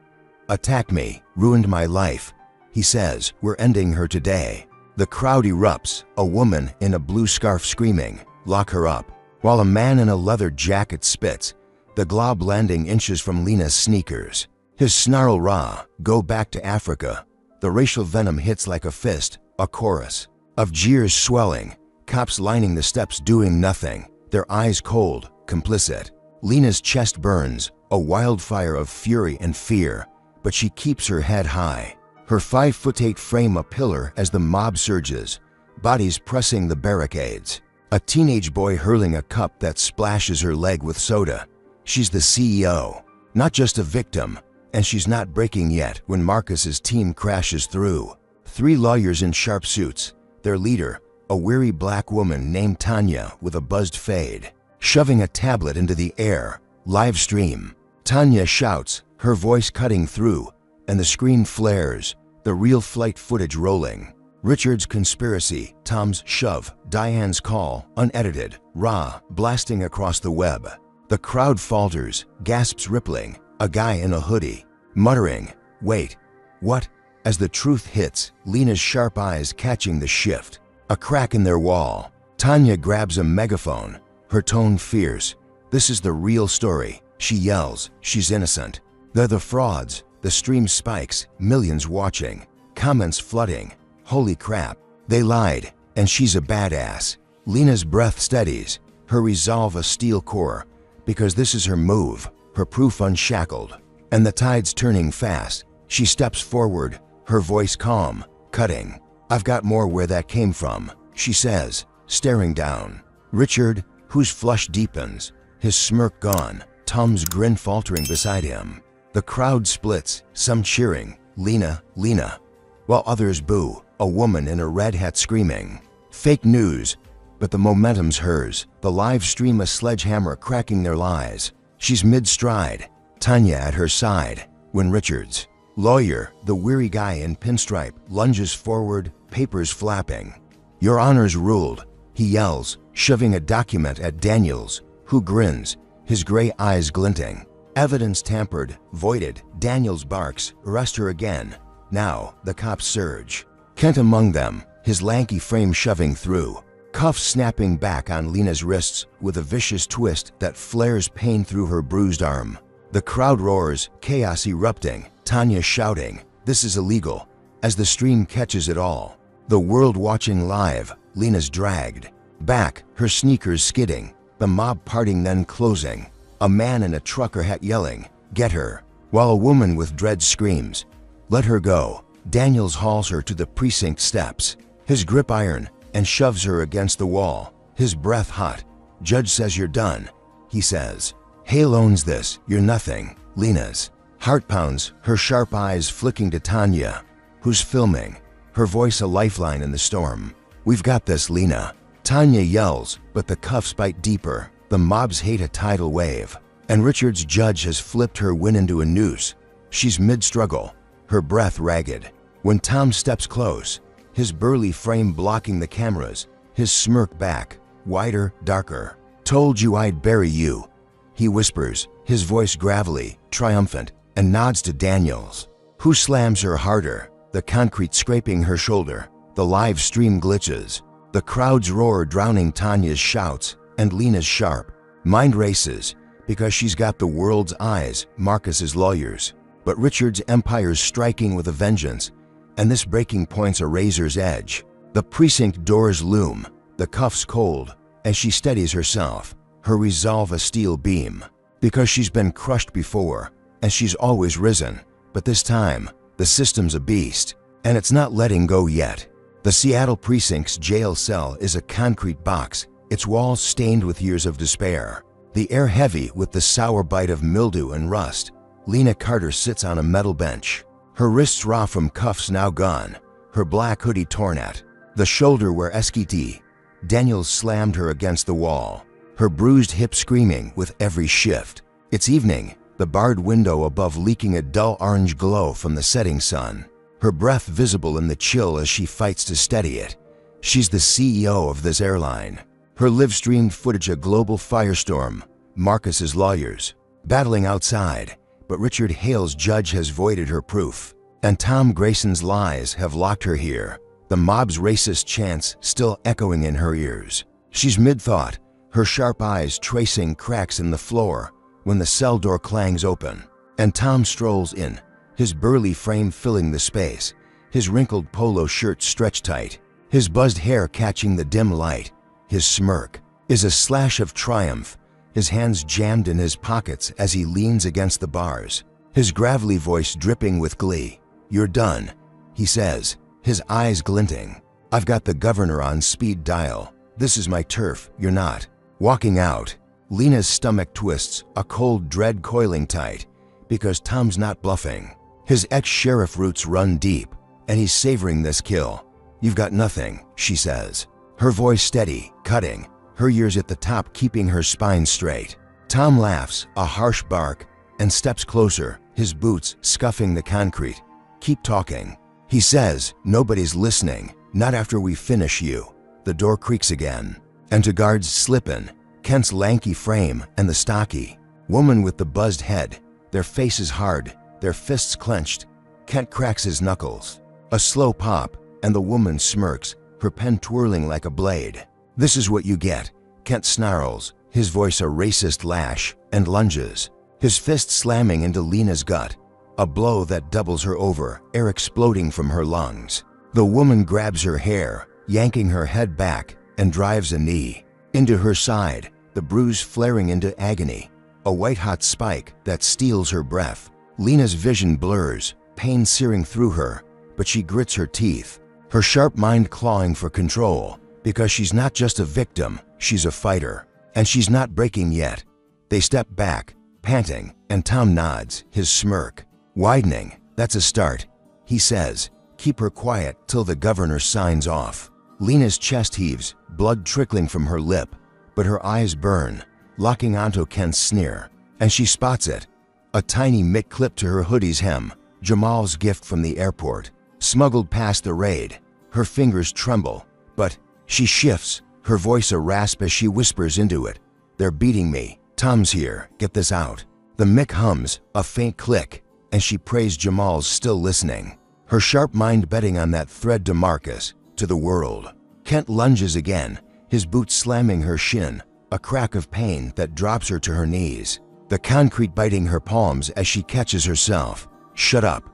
Speaker 1: "Attacked me, ruined my life," he says. "We're ending her today." The crowd erupts, a woman in a blue scarf screaming, "Lock her up," while a man in a leather jacket spits, the glob landing inches from Lena's sneakers. His snarl raw, "Go back to Africa." The racial venom hits like a fist, a chorus of jeers swelling, cops lining the steps doing nothing, their eyes cold, complicit. Lena's chest burns, a wildfire of fury and fear, but she keeps her head high, her 5'8" frame a pillar as the mob surges, bodies pressing the barricades. A teenage boy hurling a cup that splashes her leg with soda. She's the CEO, not just a victim, and she's not breaking yet when Marcus's team crashes through. 3 lawyers in sharp suits, their leader, a weary black woman named Tanya with a buzzed fade, shoving a tablet into the air. Live stream. Tanya shouts, her voice cutting through, and the screen flares, the real flight footage rolling. Richard's conspiracy, Tom's shove, Diane's call, unedited, raw, blasting across the web. The crowd falters, gasps rippling, a guy in a hoodie, muttering, "Wait, what?" As the truth hits, Lena's sharp eyes catching the shift. A crack in their wall. Tanya grabs a megaphone, her tone fierce. "This is the real story," she yells. "She's innocent. They're the frauds." The stream spikes, millions watching, comments flooding. "Holy crap, they lied, and she's a badass." Lena's breath steadies, her resolve a steel core, because this is her move, her proof unshackled. And the tide's turning fast. She steps forward, her voice calm, cutting. "I've got more where that came from," she says, staring down. Richard, whose flush deepens, his smirk gone, Tom's grin faltering beside him. The crowd splits, some cheering, "Lena, Lena," while others boo, a woman in a red hat screaming. Fake news, but the momentum's hers, the live stream a sledgehammer cracking their lies. She's mid-stride, Tanya at her side, when Richard's lawyer, the weary guy in pinstripe, lunges forward, papers flapping. "Your Honor's ruled," he yells, shoving a document at Daniels, who grins, his gray eyes glinting. "Evidence tampered, voided," Daniels barks, "Arrest her again." Now, the cops surge. Kent among them, his lanky frame shoving through. Cuffs snapping back on Lena's wrists with a vicious twist that flares pain through her bruised arm. The crowd roars, chaos erupting, Tanya shouting, "This is illegal," as the stream catches it all. The world watching live, Lena's dragged back, her sneakers skidding, the mob parting then closing. A man in a trucker hat yelling, "Get her," while a woman with dread screams, "Let her go." Daniels hauls her to the precinct steps, his grip iron, and shoves her against the wall, his breath hot. "Judge says you're done," he says. "Hale owns this, you're nothing." Lena's heart pounds, her sharp eyes flicking to Tanya, who's filming, her voice a lifeline in the storm. "We've got this, Lena." Tanya yells, but the cuffs bite deeper. The mobs hate a tidal wave, and Richard's judge has flipped her win into a noose. She's mid-struggle, her breath ragged. When Tom steps close, his burly frame blocking the cameras, his smirk back, wider, darker. "Told you I'd bury you," he whispers, his voice gravelly, triumphant, and nods to Daniels, who slams her harder, the concrete scraping her shoulder. The live stream glitches. The crowd's roar drowning Tanya's shouts, and Lena's sharp mind races, because she's got the world's eyes, Marcus's lawyers. But Richard's empire's striking with a vengeance, and this breaking point's a razor's edge. The precinct doors loom, the cuffs cold, as she steadies herself, her resolve a steel beam. Because she's been crushed before, and she's always risen, but this time, the system's a beast, and it's not letting go yet. The Seattle precinct's jail cell is a concrete box, its walls stained with years of despair. The air heavy with the sour bite of mildew and rust. Lena Carter sits on a metal bench, her wrists raw from cuffs now gone, her black hoodie torn at the shoulder where Esquiti. Daniels slammed her against the wall, her bruised hip screaming with every shift. It's evening, the barred window above leaking a dull orange glow from the setting sun, her breath visible in the chill as she fights to steady it. She's the CEO of this airline. Her live-streamed footage a global firestorm, Marcus's lawyers battling outside, but Richard Hale's judge has voided her proof, and Tom Grayson's lies have locked her here, the mob's racist chants still echoing in her ears. She's mid-thought, her sharp eyes tracing cracks in the floor, when the cell door clangs open, and Tom strolls in, his burly frame filling the space, his wrinkled polo shirt stretched tight, his buzzed hair catching the dim light. His smirk is a slash of triumph, his hands jammed in his pockets as he leans against the bars, his gravelly voice dripping with glee. "You're done," he says, his eyes glinting. "I've got the governor on speed dial. This is my turf, you're not." Walking out, Lena's stomach twists, a cold dread coiling tight, because Tom's not bluffing. His ex-sheriff roots run deep, and he's savoring this kill. "You've got nothing," she says, her voice steady, cutting, her ears at the top keeping her spine straight. Tom laughs, a harsh bark, and steps closer, his boots scuffing the concrete. "Keep talking," he says. "Nobody's listening, not after we finish you." The door creaks again, and to guards slip in, Kent's lanky frame and the stocky woman with the buzzed head, their faces hard, their fists clenched. Kent cracks his knuckles. A slow pop, and the woman smirks, her pen twirling like a blade. "This is what you get," Kent snarls, his voice a racist lash, and lunges, his fist slamming into Lena's gut, a blow that doubles her over, air exploding from her lungs. The woman grabs her hair, yanking her head back, and drives a knee into her side, the bruise flaring into agony. a white-hot spike that steals her breath. Lena's vision blurs, pain searing through her, but she grits her teeth, her sharp mind clawing for control, because she's not just a victim, she's a fighter. And she's not breaking yet. They step back, panting, and Tom nods, his smirk widening. That's a start. He says, keep her quiet till the governor signs off. Lena's chest heaves, blood trickling from her lip, but her eyes burn, locking onto Kent's sneer. And she spots it. A tiny mitt clipped to her hoodie's hem, Jamal's gift from the airport, smuggled past the raid. Her fingers tremble, but she shifts, her voice a rasp as she whispers into it. They're beating me. Tom's here. Get this out. The mic hums, a faint click, and she prays Jamal's still listening, her sharp mind betting on that thread to Marcus, to the world. Kent lunges again, his boot slamming her shin, a crack of pain that drops her to her knees, the concrete biting her palms as she catches herself. Shut up,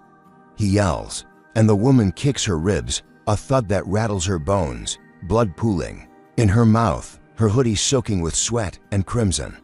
Speaker 1: he yells, and the woman kicks her ribs, a thud that rattles her bones, blood pooling. In her mouth, her hoodie soaking with sweat and crimson.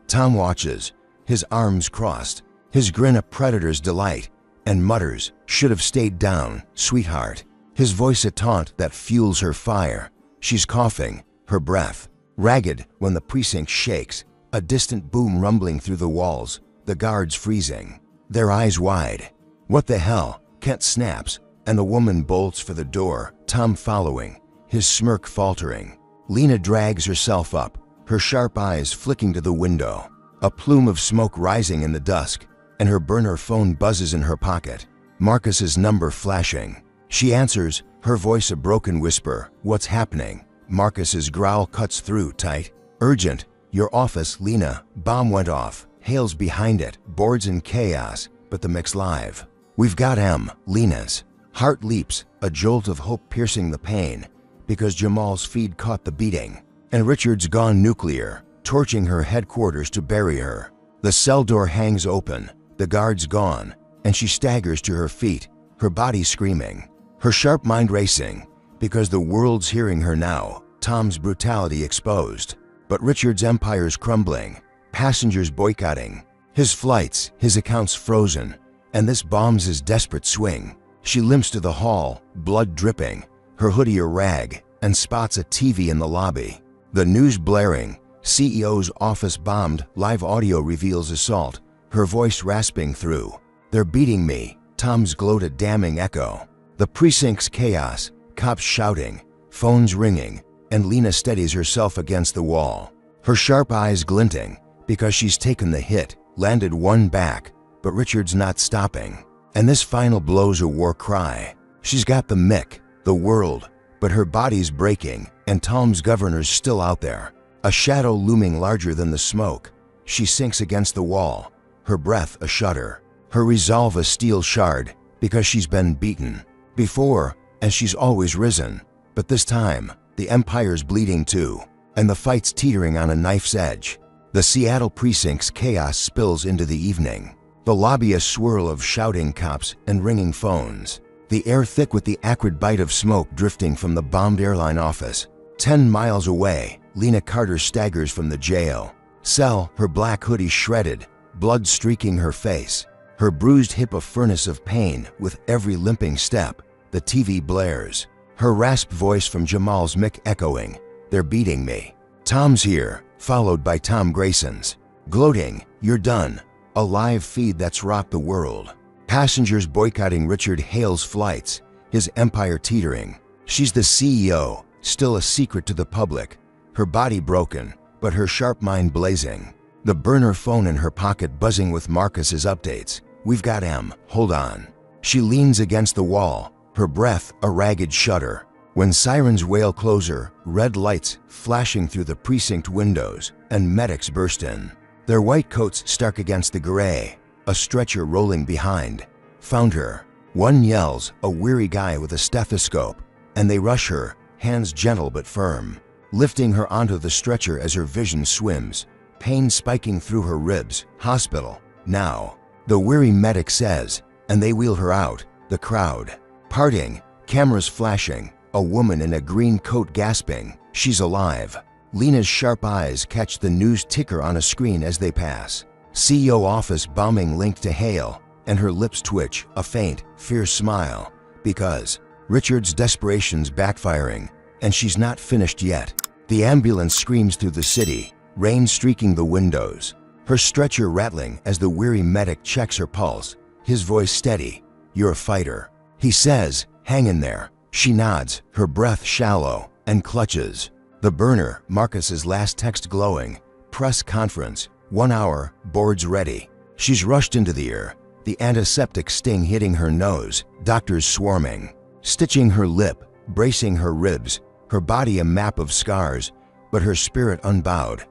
Speaker 1: Tom watches, his arms crossed, his grin a predator's delight, and mutters, should have stayed down, sweetheart. His voice a taunt that fuels her fire. She's coughing, her breath ragged when the precinct shakes, a distant boom rumbling through the walls, the guards freezing, their eyes wide. What the hell? Kent snaps, and the woman bolts for the door, Tom following, his smirk faltering. Lena drags herself up, her sharp eyes flicking to the window, a plume of smoke rising in the dusk, and her burner phone buzzes in her pocket. Marcus's number flashing. She answers, her voice a broken whisper. What's happening? Marcus's growl cuts through tight. Urgent. Your office, Lena. Bomb went off. Hails behind it, boards in chaos, but the mix live. We've got M. Lena's heart leaps, a jolt of hope piercing the pain, because Jamal's feed caught the beating, and Richard's gone nuclear, torching her headquarters to bury her. The cell door hangs open, the guard's gone, and she staggers to her feet, her body screaming, her sharp mind racing, because the world's hearing her now, Tom's brutality exposed. But Richard's empire's crumbling, passengers boycotting, his flights, his accounts frozen, and this bombs his desperate swing. She limps to the hall, blood dripping, her hoodie a rag, and spots a TV in the lobby. The news blaring, CEO's office bombed, live audio reveals assault, her voice rasping through. They're beating me, Tom's gloat a damning echo. The precinct's chaos, cops shouting, phones ringing, and Lena steadies herself against the wall, her sharp eyes glinting, because she's taken the hit, landed one back, but Richard's not stopping. And this final blow's a war cry. She's got the mick, the world, but her body's breaking, and Tom's governor's still out there, a shadow looming larger than the smoke. She sinks against the wall, her breath a shudder, her resolve a steel shard, because she's been beaten before, and she's always risen. But this time, the empire's bleeding too, and the fight's teetering on a knife's edge. The Seattle precinct's chaos spills into the evening, the lobby a swirl of shouting cops and ringing phones, the air thick with the acrid bite of smoke drifting from the bombed airline office. 10 miles away, Lena Carter staggers from the jail cell, her black hoodie shredded, blood streaking her face, her bruised hip a furnace of pain with every limping step. The TV blares, her rasped voice from Jamal's mic echoing. They're beating me. Tom's here, followed by Tom Grayson's gloating, you're done. A live feed that's rocked the world. Passengers boycotting Richard Hale's flights, his empire teetering. She's the CEO, still a secret to the public, her body broken, but her sharp mind blazing. The burner phone in her pocket buzzing with Marcus's updates. We've got M, hold on. She leans against the wall, her breath a ragged shudder. When sirens wail closer, red lights flashing through the precinct windows, and medics burst in. Their white coats stark against the gray, a stretcher rolling behind. Found her. One yells, a weary guy with a stethoscope, and they rush her, hands gentle but firm, lifting her onto the stretcher as her vision swims, pain spiking through her ribs. Hospital, now, the weary medic says, and they wheel her out, the crowd parting, cameras flashing, a woman in a green coat gasping, she's alive. Lena's sharp eyes catch the news ticker on a screen as they pass. CEO office bombing linked to hail, and her lips twitch, a faint, fierce smile, because Richard's desperation's backfiring, and she's not finished yet. The ambulance screams through the city, rain streaking the windows, her stretcher rattling as the weary medic checks her pulse, his voice steady. "You're a fighter," he says. "Hang in there." She nods, her breath shallow, and clutches the burner, Marcus's last text glowing. Press conference, 1 hour, boards ready. She's rushed into the ear, the antiseptic sting hitting her nose, doctors swarming, stitching her lip, bracing her ribs, her body a map of scars, but her spirit unbowed.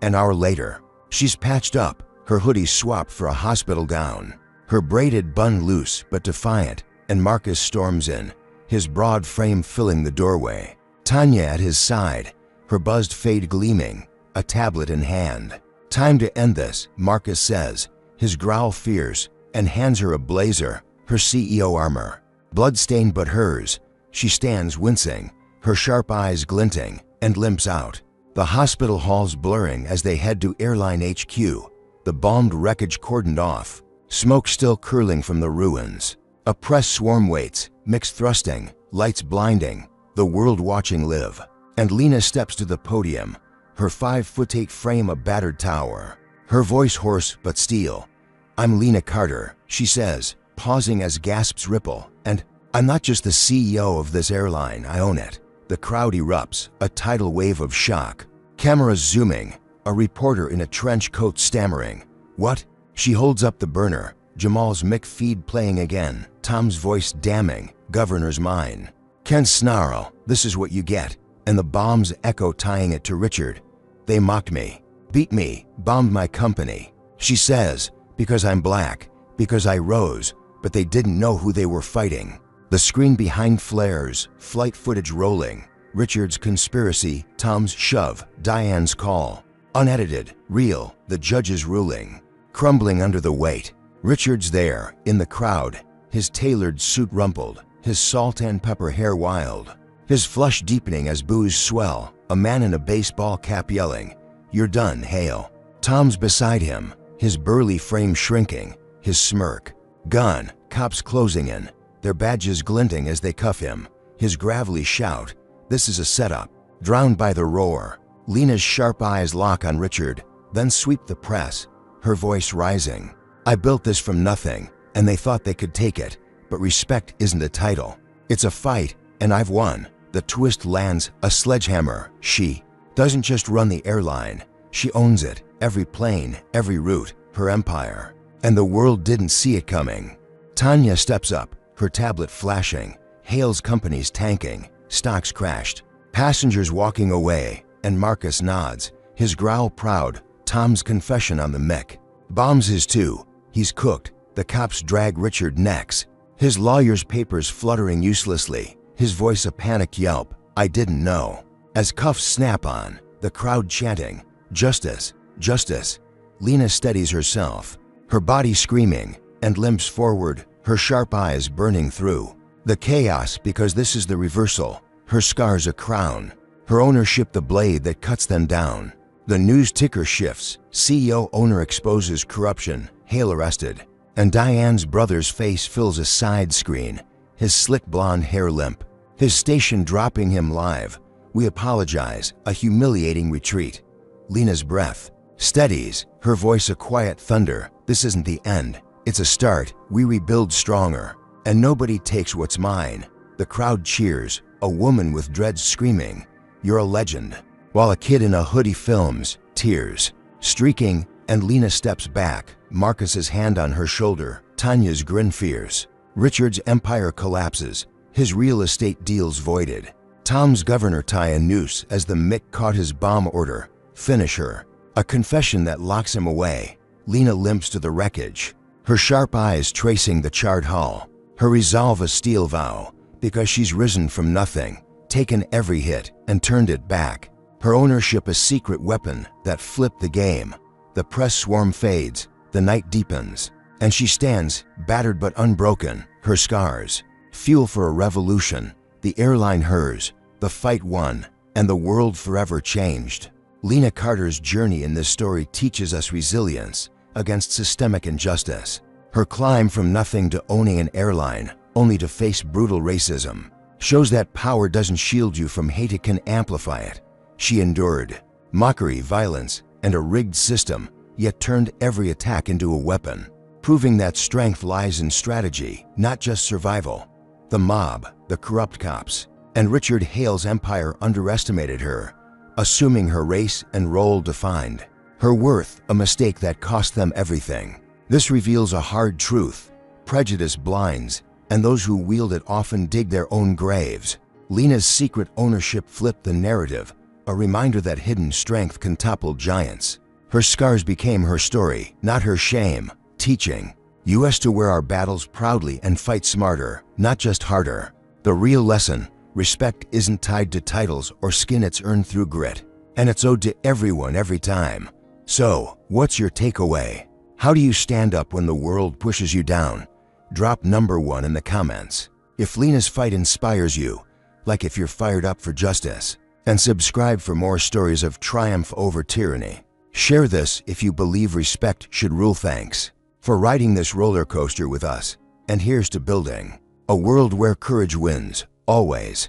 Speaker 1: An hour later, she's patched up, her hoodie swapped for a hospital gown, her braided bun loose but defiant, and Marcus storms in, his broad frame filling the doorway. Tanya at his side, her buzzed fade gleaming, a tablet in hand. "Time to end this," Marcus says, his growl fierce, and hands her a blazer, her CEO armor. Bloodstained but hers, she stands wincing, her sharp eyes glinting, and limps out. The hospital halls blurring as they head to Airline HQ, the bombed wreckage cordoned off, smoke still curling from the ruins. A press swarm waits, mixed thrusting, lights blinding, the world watching live. And Lena steps to the podium, her 5'8" frame a battered tower, her voice hoarse but steel. "I'm Lena Carter," she says, pausing as gasps ripple, "and I'm not just the CEO of this airline, I own it." The crowd erupts, a tidal wave of shock. Cameras zooming, a reporter in a trench coat stammering. "What?" She holds up the burner, Jamal's mic feed playing again, Tom's voice damning, "Governor's mine." Ken snarl, "This is what you get," and the bombs echo tying it to Richard. "They mocked me, beat me, bombed my company," she says, "because I'm black, because I rose, but they didn't know who they were fighting." The screen behind flares, flight footage rolling, Richard's conspiracy, Tom's shove, Diane's call. Unedited, real, the judge's ruling. Crumbling under the weight. Richard's there, in the crowd, his tailored suit rumpled, his salt and pepper hair wild, his flush deepening as boos swell, a man in a baseball cap yelling, "You're done, Hale." Tom's beside him, his burly frame shrinking, his smirk. Gun, cops closing in, their badges glinting as they cuff him, his gravelly shout, "This is a setup." Drowned by the roar, Lena's sharp eyes lock on Richard, then sweep the press, her voice rising. "I built this from nothing, and they thought they could take it, but respect isn't a title. It's a fight, and I've won." The twist lands, a sledgehammer. She doesn't just run the airline, she owns it, every plane, every route, her empire. And the world didn't see it coming. Tanya steps up, her tablet flashing, Hale's company's tanking, stocks crashed, passengers walking away, and Marcus nods, his growl proud, Tom's confession on the mic. Bombs his too, he's cooked, the cops drag Richard necks, his lawyer's papers fluttering uselessly, his voice a panicked yelp, "I didn't know." As cuffs snap on, the crowd chanting, "Justice, justice." Lena steadies herself, her body screaming, and limps forward, her sharp eyes burning through the chaos, because this is the reversal, her scars a crown, her ownership the blade that cuts them down. The news ticker shifts, CEO owner exposes corruption, Hale arrested, and Diane's brother's face fills a side screen, his slick blonde hair limp, his station dropping him live. "We apologize," a humiliating retreat. Lena's breath steadies, her voice a quiet thunder, "This isn't the end, it's a start, we rebuild stronger, and nobody takes what's mine." The crowd cheers, a woman with dreads screaming, "You're a legend," while a kid in a hoodie films, tears streaking, and Lena steps back, Marcus's hand on her shoulder, Tanya's grin fierce. Richard's empire collapses, his real estate deals voided. Tom's governor tie a noose as the mic caught his bomb order, "Finish her." A confession that locks him away. Lena limps to the wreckage, her sharp eyes tracing the charred hull, her resolve a steel vow, because she's risen from nothing, taken every hit and turned it back. Her ownership a secret weapon that flipped the game. The press swarm fades, the night deepens, and she stands, battered but unbroken, her scars. Fuel for a revolution, the airline hers, the fight won, and the world forever changed. Lena Carter's journey in this story teaches us resilience, against systemic injustice. Her climb from nothing to owning an airline, only to face brutal racism, shows that power doesn't shield you from hate, it can amplify it. She endured mockery, violence, and a rigged system, yet turned every attack into a weapon, proving that strength lies in strategy, not just survival. The mob, the corrupt cops, and Richard Hale's empire underestimated her, assuming her race and role defined her worth, a mistake that cost them everything. This reveals a hard truth: prejudice blinds, and those who wield it often dig their own graves. Lena's secret ownership flipped the narrative, a reminder that hidden strength can topple giants. Her scars became her story, not her shame, teaching us to wear our battles proudly and fight smarter, not just harder. The real lesson: respect isn't tied to titles or skin, it's earned through grit. And it's owed to everyone, every time. So, what's your takeaway? How do you stand up when the world pushes you down? Drop number 1 in the comments. If Lena's fight inspires you, like if you're fired up for justice, and subscribe for more stories of triumph over tyranny. Share this if you believe respect should rule. Thanks for riding this roller coaster with us, and here's to building a world where courage wins, always.